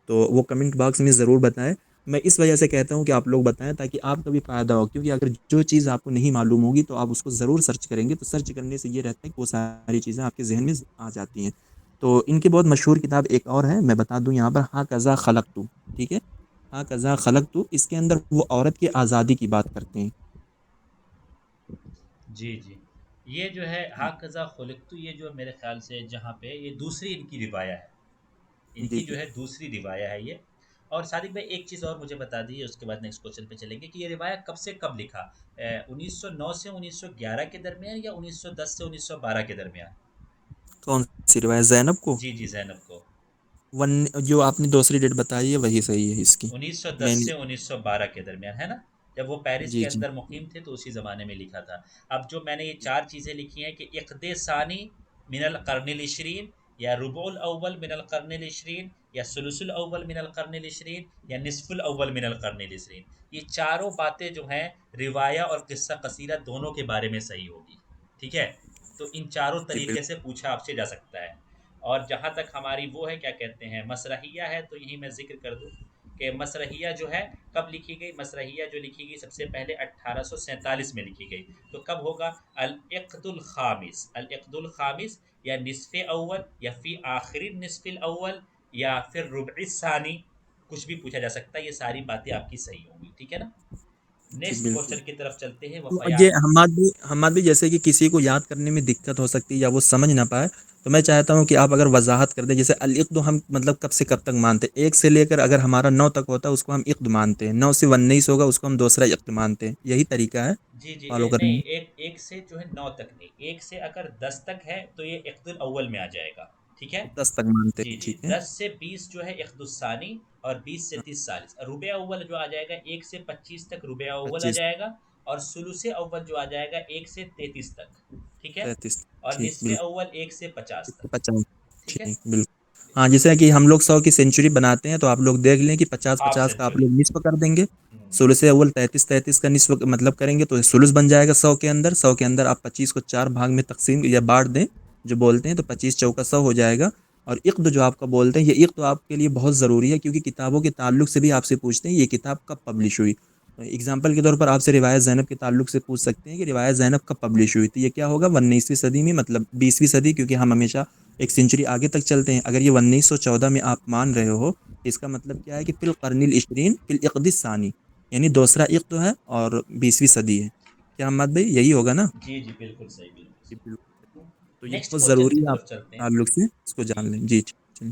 تو وہ کمنٹ باکس میں ضرور بتائیں. میں اس وجہ سے کہتا ہوں کہ آپ لوگ بتائیں تاکہ آپ کا بھی فائدہ ہو، کیونکہ اگر جو چیز آپ کو نہیں معلوم ہوگی تو آپ اس کو ضرور سرچ کریں گے، تو سرچ کرنے سے یہ رہتا ہے کہ وہ ساری چیزیں آپ کے ذہن میں آ جاتی ہیں. تو ان کی بہت مشہور کتاب ایک اور ہے، میں بتا دوں یہاں پر، ہاں کذا خلق تو، ٹھیک ہے. ہاں کذا خلق تو، اس کے اندر وہ عورت کی آزادی کی بات کرتے ہیں. جی جی، یہ جو ہے ہاکذا خلقت، یہ جو میرے خیال سے جہاں پہ یہ دوسری ان کی روایہ ہے، ان جی کی جی جو ہے دوسری روایہ ہے یہ. اور صادق بھائی ایک چیز اور مجھے بتا دیجیے، اس کے بعد نیکسٹ کوشچن پہ چلیں گے، کہ یہ روایہ کب سے کب لکھا؟ 1909 سے 1911 کے درمیان، یا 1910 سے 1912 کے درمیان؟ کون سی روایت؟ زینب کو؟ جی جی، زینب کو. جو آپ نے دوسری ڈیٹ بتائی ہے وہی صحیح ہے اس کی. 1910 میں سے 1912 کے درمیان ہے نا، جب وہ پیرس جی کے جی اندر مقیم تھے تو اسی زمانے میں لکھا تھا. اب جو میں نے یہ 4 چیزیں لکھی ہیں کہ عقد ثانی من القرن العشرین، یا ربع الاول من القرن العشرین، یا ثلث الاول من القرن العشرین، یا نصف الاول من القرن العشرین، یہ چاروں باتیں جو ہیں روایہ اور قصہ قصیرہ دونوں کے بارے میں صحیح ہوگی. ٹھیک ہے، تو ان چاروں جی طریقے سے پوچھا آپ سے جا سکتا ہے. اور جہاں تک ہماری وہ ہے کیا کہتے ہیں مسرحیہ ہے، تو یہی میں ذکر کر دوں کہ مسرحیہ جو ہے کب لکھی گئی. مسرحیہ جو لکھی گئی سب سے پہلے 1847 میں لکھی گئی. تو کب ہوگا؟ العقد الخامس، العقد الخامس، یا نصف اول، یا فی آخری نصف الاول، یا پھر ربع الثانی، کچھ بھی پوچھا جا سکتا ہے. یہ ساری باتیں آپ کی صحیح ہوں گی. ٹھیک ہے نا. جی نیکسٹ بالکل. کوشچن کی طرف چلتے ہیں. تو یہ وفیات. حماد بھی جیسے کہ کسی کو یاد کرنے میں دقت ہو سکتی ہے یا وہ سمجھ نہ پائے، تو میں چاہتا ہوں کہ آپ اگر وضاحت کر دیں. جیسے العقد ہم مطلب کب سے کب تک مانتے ہیں؟ 1 سے لے کر اگر ہمارا 9 تک ہوتا ہے اس کو ہم عقد مانتے ہیں، 9 سے 19 ہوگا اس کو ہم دوسرا عقد مانتے ہیں. یہی طریقہ ہے جی جی، فالو کرنے نہیں، میں. ایک سے جو ہے 9 تک نہیں، ایک سے اگر 10 تک ہے تو یہ عقد الاول میں آ جائے گا. ٹھیک ہے. 10 تک مانتے جی ہیں، جی، ٹھیک ہے. 10 سے 20 جو ہے عقد الثانی، اور 20 سے 30 40. ربع اول جو آ جائے گا 1 سے 25 تک ربع اول آ 25 جائے گا. اور ثلث اول جو آ جائے گا 1 سے 33 تک. ٹھیک ہے. 33. اور ٹھیک، نصف بالکل. اول 1 سے 50 تک. 50. ٹھیک ہے. ٹھیک، بالکل. ہاں جیسے کہ ہم لوگ 100 کی سینچری بناتے ہیں تو آپ لوگ دیکھ لیں کہ 50 ہاف 50 کا آپ سینچری. لوگ نصف کر دیں گے. ثلث اول 33 33 کا نصف مطلب کریں گے تو ثلث بن جائے گا 100 کے اندر. 100 کے اندر آپ 25 کو 4 بھاگ میں تقسیم یا بانٹ دیں جو بولتے ہیں، تو 25 چوکا 100 ہو جائے گا. اور عقد جو آپ کا بولتے ہیں، یہ عقد آپ کے لیے بہت ضروری ہے، کیونکہ کتابوں کے تعلق سے بھی آپ سے پوچھتے ہیں یہ کتاب کب پبلش ہوئی. اگزامپل کے طور پر آپ سے روایت زینب کے تعلق سے پوچھ سکتے ہیں کہ روایت زینب کب پبلش ہوئی تھی. یہ کیا ہوگا؟ 19ویں صدی میں، مطلب 20ویں صدی، کیونکہ ہم ہمیشہ ایک سینچری آگے تک چلتے ہیں. اگر یہ 1914 میں آپ مان رہے ہو، اس کا مطلب کیا ہے کہ فی القرن العشرین فی العقد الثانی، یعنی دوسرا عقد ہے اور 20ویں صدی ہے. کیا احمد بھائی یہی ہوگا نا؟ جی جی، بالکل صحیح، بالکل جی صحیح. بالکل. تو یہ نیکسٹ بہت کوشچن کی ضروری ہے آپ طرف کے چلتے ہیں. تعلق سے اس کو جی، جان لیں. جی چلیے.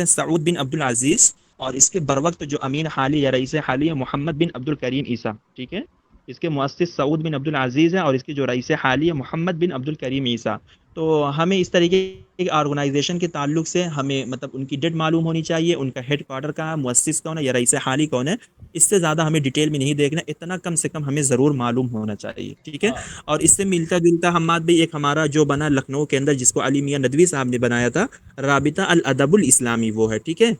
ہیں سعود بن عبد العزیز، اور اس کے بروقت جو امین حالی یا رئیس حالی ہے محمد بن عبد الکریم عیسیٰ، ٹھیک ہے. اس کے مؤسس سعود بن عبد العزیز ہیں، اور اس کے جو رئیس حالی ہے محمد بن عبد الکریم عیسیٰ. تو ہمیں اس طریقے کی آرگنائزیشن کے تعلق سے ہمیں مطلب ان کی ڈیٹ معلوم ہونی چاہیے، ان کا ہیڈ کوارٹر کہاں ہے، مؤسس کون ہے یا رئیس حالی کون ہے. اس سے زیادہ ہمیں ڈیٹیل میں نہیں دیکھنا، اتنا کم سے کم ہمیں ضرور معلوم ہونا چاہیے، ٹھیک ہے. ہاں اور اس سے ملتا جلتا حماد بھی ایک ہمارا جو بنا لکھنؤ کے اندر، جس کو علی میاں ندوی صاحب نے بنایا تھا، رابطہ الادب الاسلامی، وہ ہے، ٹھیک ہے.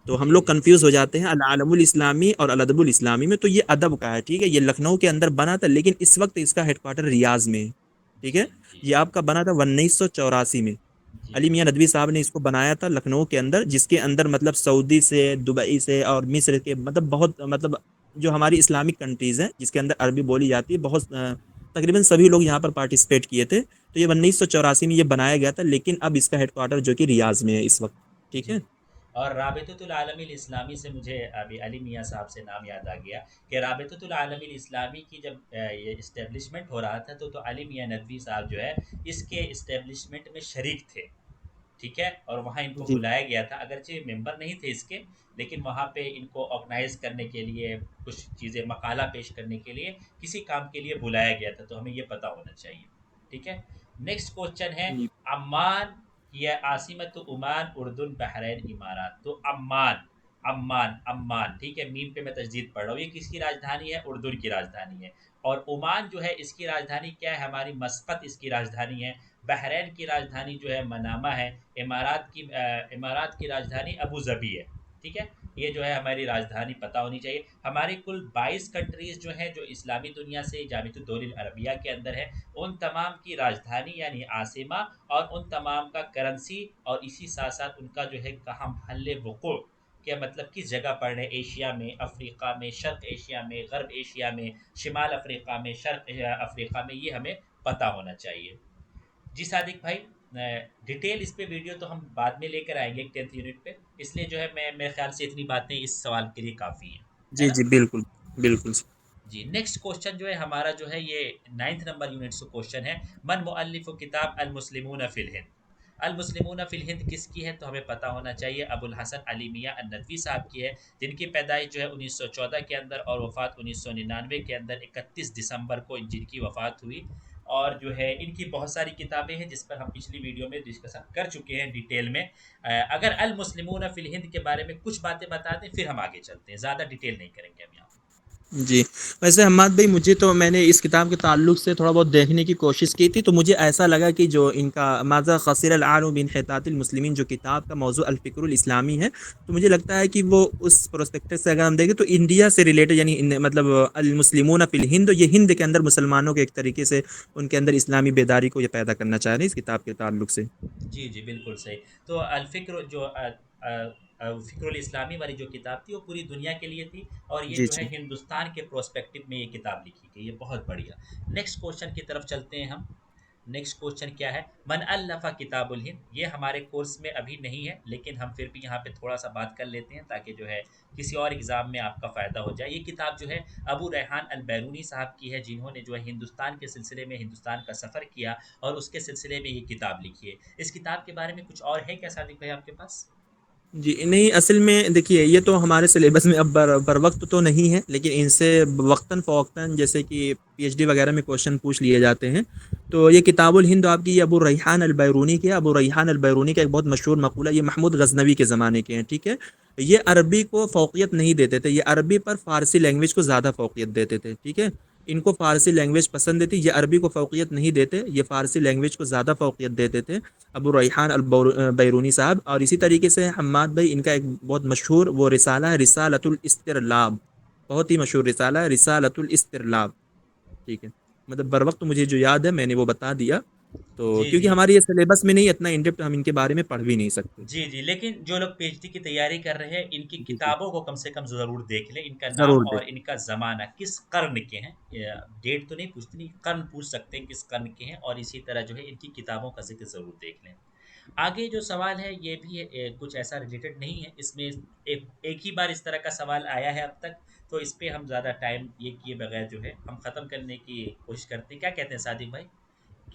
تو ہم جی لوگ جی کنفیوز ہو جاتے ہیں العالم الاسلامی اور الادب الاسلامی میں. تو یہ ادب کا ہے، ٹھیک ہے، یہ لکھنؤ کے اندر بنا تھا، لیکن اس وقت اس کا ہیڈ کوارٹر ریاض میں ہے، ٹھیک ہے. جی جی یہ آپ کا بنا تھا 1984 میں. جی علی میاں ندوی صاحب نے اس کو بنایا تھا لکھنؤ کے اندر، جس کے اندر مطلب سعودی سے، دبئی سے اور مصر کے مطلب بہت مطلب جو ہماری اسلامک کنٹریز ہیں جس کے اندر عربی بولی جاتی ہے، بہت تقریباً سبھی لوگ یہاں پر پارٹیسپیٹ کیے تھے. تو یہ 1984 میں یہ بنایا گیا تھا، لیکن اب اس کا ہیڈ کوارٹر جو کہ ریاض میں ہے اس وقت، ٹھیک ہے. جی. اور رابطۃ العالم الاسلامی سے مجھے ابھی علی میاں صاحب سے نام یاد آ گیا کہ رابطۃ العالم الاسلامی کی جب یہ اسٹیبلشمنٹ ہو رہا تھا تو علی میاں ندوی صاحب جو ہے اس کے اسٹیبلشمنٹ میں شریک تھے، ٹھیک ہے. اور وہاں ان کو جی بلایا گیا تھا، اگرچہ ممبر نہیں تھے اس کے، لیکن وہاں پہ ان کو آرگنائز کرنے کے لیے، کچھ چیزیں مقالہ پیش کرنے کے لیے، کسی کام کے لیے بلایا گیا تھا. تو ہمیں یہ پتہ ہونا چاہیے، ٹھیک ہے. نیکسٹ کوشچن ہے جی عمان، یہ عاصمت عمان اردن بحرین امارات. تو عمان، عمان ٹھیک ہے، میم پہ میں تجدید پڑھ رہا ہوں. یہ کس کی راجدھانی ہے؟ اردن کی راجدھانی ہے. اور عمان جو ہے اس کی راجدھانی کیا ہے؟ ہماری مسقط اس کی راجدھانی ہے. بحرین کی راجدھانی جو ہے منامہ ہے. امارات کی راجدھانی ابو ظبی ہے، ٹھیک ہے. یہ جو ہے ہماری راجدھانی پتہ ہونی چاہیے. ہماری کل 22 کنٹریز جو ہیں جو اسلامی دنیا سے جامعۃ الدول العربیہ کے اندر ہے، ان تمام کی راجدھانی یعنی عاصمہ اور ان تمام کا کرنسی، اور اسی ساتھ ساتھ ان کا جو ہے کہاں محل وقوع، کیا مطلب کس جگہ پر ہے، ایشیا میں، افریقہ میں، شرق ایشیا میں، غرب ایشیا میں، شمال افریقہ میں، شرق افریقہ میں، یہ ہمیں پتہ ہونا چاہیے. جی صادق بھائی، ڈیٹیل اس پہ ویڈیو تو ہم بعد میں لے کر آئیں گے 10th یونٹ پہ، اس لیے جو ہے میں میرے خیال سے اتنی باتیں اس سوال کے لیے کافی ہیں، ہے جی نا. جی بالکل بالکل. جی نیکسٹ کوشچن جو ہے ہمارا جو ہے یہ 9 نمبر یونٹ سے کوشچن ہے. من مؤلف کتاب المسلمون فی الہند. المسلمون فی الہند کس کی ہے؟ تو ہمیں پتہ ہونا چاہیے ابو الحسن علی میاں الندوی صاحب کی ہے، جن کی پیدائش جو ہے 1914 کے اندر اور وفات 1999 کے اندر 31 دسمبر کو جن کی وفات ہوئی. اور جو ہے ان کی بہت ساری کتابیں ہیں جس پر ہم پچھلی ویڈیو میں ڈسکس کر چکے ہیں ڈیٹیل میں. اگر المسلمون فی الہند کے بارے میں کچھ باتیں بتا دیں پھر ہم آگے چلتے ہیں، زیادہ ڈیٹیل نہیں کریں گے ہم یہاں. جی ویسے حماد بھائی، مجھے تو میں نے اس کتاب کے تعلق سے تھوڑا بہت دیکھنے کی کوشش کی تھی، تو مجھے ایسا لگا کہ جو ان کا ماذا خسر العالم بانحطاط المسلمین جو کتاب کا موضوع الفکر الاسلامی ہے، تو مجھے لگتا ہے کہ وہ اس پروسپیکٹس سے اگر ہم دیکھیں تو انڈیا سے ریلیٹڈ، یعنی مطلب المسلمون فی الہند، یہ ہند کے اندر مسلمانوں کے ایک طریقے سے ان کے اندر اسلامی بیداری کو یہ پیدا کرنا چاہ رہے ہیں اس کتاب کے تعلق سے. جی جی بالکل صحیح. تو الفکر جو فکر الاسلامی والی جو کتاب تھی وہ پوری دنیا کے لیے تھی، اور یہ جی جو ہے جی ہندوستان کے پروسپیکٹو میں یہ کتاب لکھی گئی. یہ بہت بڑھیا. نیکسٹ کوشچن کی طرف چلتے ہیں ہم. نیکسٹ کوشچن کیا ہے؟ من الف کتاب الہند. یہ ہمارے کورس میں ابھی نہیں ہے، لیکن ہم پھر بھی یہاں پہ تھوڑا سا بات کر لیتے ہیں تاکہ جو ہے کسی اور ایگزام میں آپ کا فائدہ ہو جائے. یہ کتاب جو ہے ابو ریحان البیرونی صاحب کی ہے، جنہوں نے جو ہے ہندوستان کے سلسلے میں ہندوستان کا سفر کیا اور اس کے سلسلے میں یہ کتاب لکھی ہے. اس کتاب کے بارے میں کچھ اور ہے کیا صادق بھائی آپ کے پاس؟ جی نہیں، اصل میں دیکھیے یہ تو ہمارے سلیبس میں اب بر وقت تو نہیں ہے، لیکن ان سے وقتاً فوقتاً جیسے کہ پی ایچ ڈی وغیرہ میں کوشچن پوچھ لیے جاتے ہیں. تو یہ کتاب الہند آپ کی یہ ابو ریحان البیرونی کی ہے. ابو ریحان البیرونی کا ایک بہت مشہور مقولہ، یہ محمود غزنوی کے زمانے کے ہیں، ٹھیک ہے. یہ عربی کو فوقیت نہیں دیتے تھے، یہ عربی پر فارسی لینگویج کو زیادہ فوقیت دیتے تھے، ٹھیک ہے. ان کو فارسی لینگویج پسند تھی، یہ عربی کو فوقیت نہیں دیتے، یہ فارسی لینگویج کو زیادہ فوقیت دیتے تھے ابو ریحان البیرونی صاحب. اور اسی طریقے سے حماد بھائی، ان کا ایک بہت مشہور وہ رسالہ ہے رسالۃ الاسترلاب، بہت ہی مشہور رسالہ ہے رسالۃ الاسترلاب، ٹھیک ہے. مطلب بر وقت مجھے جو یاد ہے میں نے وہ بتا دیا. تو جی کیونکہ جی ہمارے یہ سلیبس میں نہیں اتنا انڈیپتھ، ہم ان کے بارے میں پڑھ بھی نہیں سکتے. جی جی. لیکن جو لوگ پی ایچ ڈی کی تیاری کر رہے ہیں ان کی جی جی کتابوں کو کم سے کم ضرور دیکھ لیں. ان کا نام ضرور اور دیکھ. ان کا زمانہ کس قرن کے ہیں، ڈیٹ تو نہیں پوچھتے، نہیں قرن پوچھ سکتے ہیں کس قرن کے ہیں، اور اسی طرح جو ہے ان کی کتابوں کا ذکر ضرور دیکھ لیں. آگے جو سوال ہے یہ بھی کچھ ایسا ریلیٹڈ نہیں ہے، اس میں ایک ہی بار اس طرح کا سوال آیا ہے اب تک، تو اس پہ ہم زیادہ ٹائم یہ کیے بغیر جو ہے ہم ختم کرنے کی کوشش کرتے ہیں. کیا کہتے ہیں صادق بھائی؟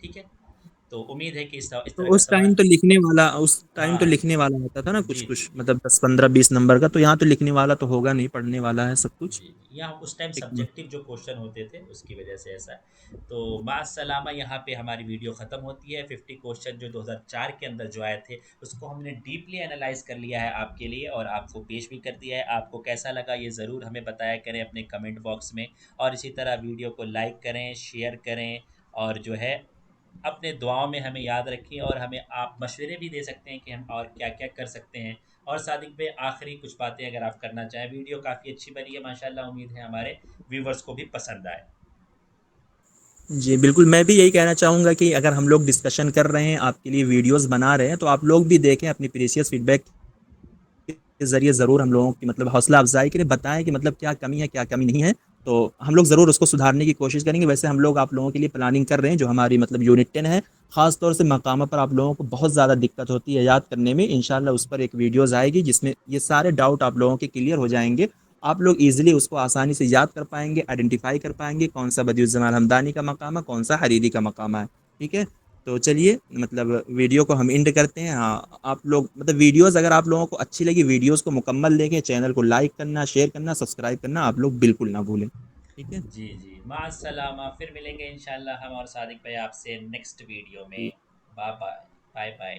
ٹھیک ہے؟ تو امید ہے کہ اس تو طرح کا اس سوال، ٹائم تو لکھنے والا اس ٹائم تو ہاں لکھنے والا ہوتا تھا نا کچھ جی جی کچھ مطلب 10 15 20 نمبر کا، تو یہاں تو لکھنے والا تو ہوگا نہیں، پڑھنے والا ہے سب کچھ، جی جی، یہاں اس ٹائم ایک سبجیکٹو جو کوشچن ہوتے تھے اس کی وجہ سے ایسا ہے۔ تو ما السلامہ، یہاں پہ ہماری ویڈیو ختم ہوتی ہے۔ 50 کوشچن جو 2004 کے اندر جو آئے تھے اس کو ہم نے ڈیپلی انالائز کر لیا ہے آپ کے لیے، اور آپ کو پیش بھی کر دیا ہے۔ آپ کو کیسا لگا یہ ضرور ہمیں بتایا کریں اپنے کمنٹ باکس میں، اور اسی طرح ویڈیو کو لائک کریں، شیئر کریں، اور جو ہے اپنے دعاؤں میں ہمیں یاد رکھیں، اور ہمیں آپ مشورے بھی دے سکتے ہیں کہ ہم اور کیا کیا کر سکتے ہیں۔ اور صادق بھائی، آخری کچھ باتیں اگر آپ کرنا چاہیں، ویڈیو کافی اچھی بنی ہے ماشاءاللہ، امید ہے ہمارے ویورز کو بھی پسند آئے۔ جی بالکل، میں بھی یہی کہنا چاہوں گا کہ اگر ہم لوگ ڈسکشن کر رہے ہیں، آپ کے لیے ویڈیوز بنا رہے ہیں، تو آپ لوگ بھی دیکھیں، اپنی پریشیس فیڈ بیک کے ذریعے ضرور ہم لوگوں کی مطلب حوصلہ افزائی کریں، بتائیں کہ مطلب کیا کمی ہے کیا کمی نہیں ہے، تو ہم لوگ ضرور اس کو سدھارنے کی کوشش کریں گے۔ ویسے ہم لوگ آپ لوگوں کے لیے پلاننگ کر رہے ہیں، جو ہماری مطلب یونٹ 10 ہے، خاص طور سے مقامات پر آپ لوگوں کو بہت زیادہ دقت ہوتی ہے یاد کرنے میں، انشاءاللہ اس پر ایک ویڈیوز آئے گی جس میں یہ سارے ڈاؤٹ آپ لوگوں کے کلیئر ہو جائیں گے۔ آپ لوگ ایزیلی اس کو آسانی سے یاد کر پائیں گے، آئیڈینٹیفائی کر پائیں گے کون سا بدیع الزمان ہمدانی کا مقام ہے، کون سا حریری کا مقام ہے، ٹھیک ہے؟ تو چلیے مطلب ویڈیو کو ہم اینڈ کرتے ہیں۔ ہاں، آپ لوگ مطلب ویڈیوز اگر آپ لوگوں کو اچھی لگی، ویڈیوز کو مکمل دیکھیں، چینل کو لائک کرنا، شیئر کرنا، سبسکرائب کرنا آپ لوگ بالکل نہ بھولیں، ٹھیک ہے؟ جی جی، مع السلامہ، پھر ملیں گے انشاءاللہ ہم اور صادق بھائی آپ سے نیکسٹ ویڈیو میں۔ Bye bye, bye bye.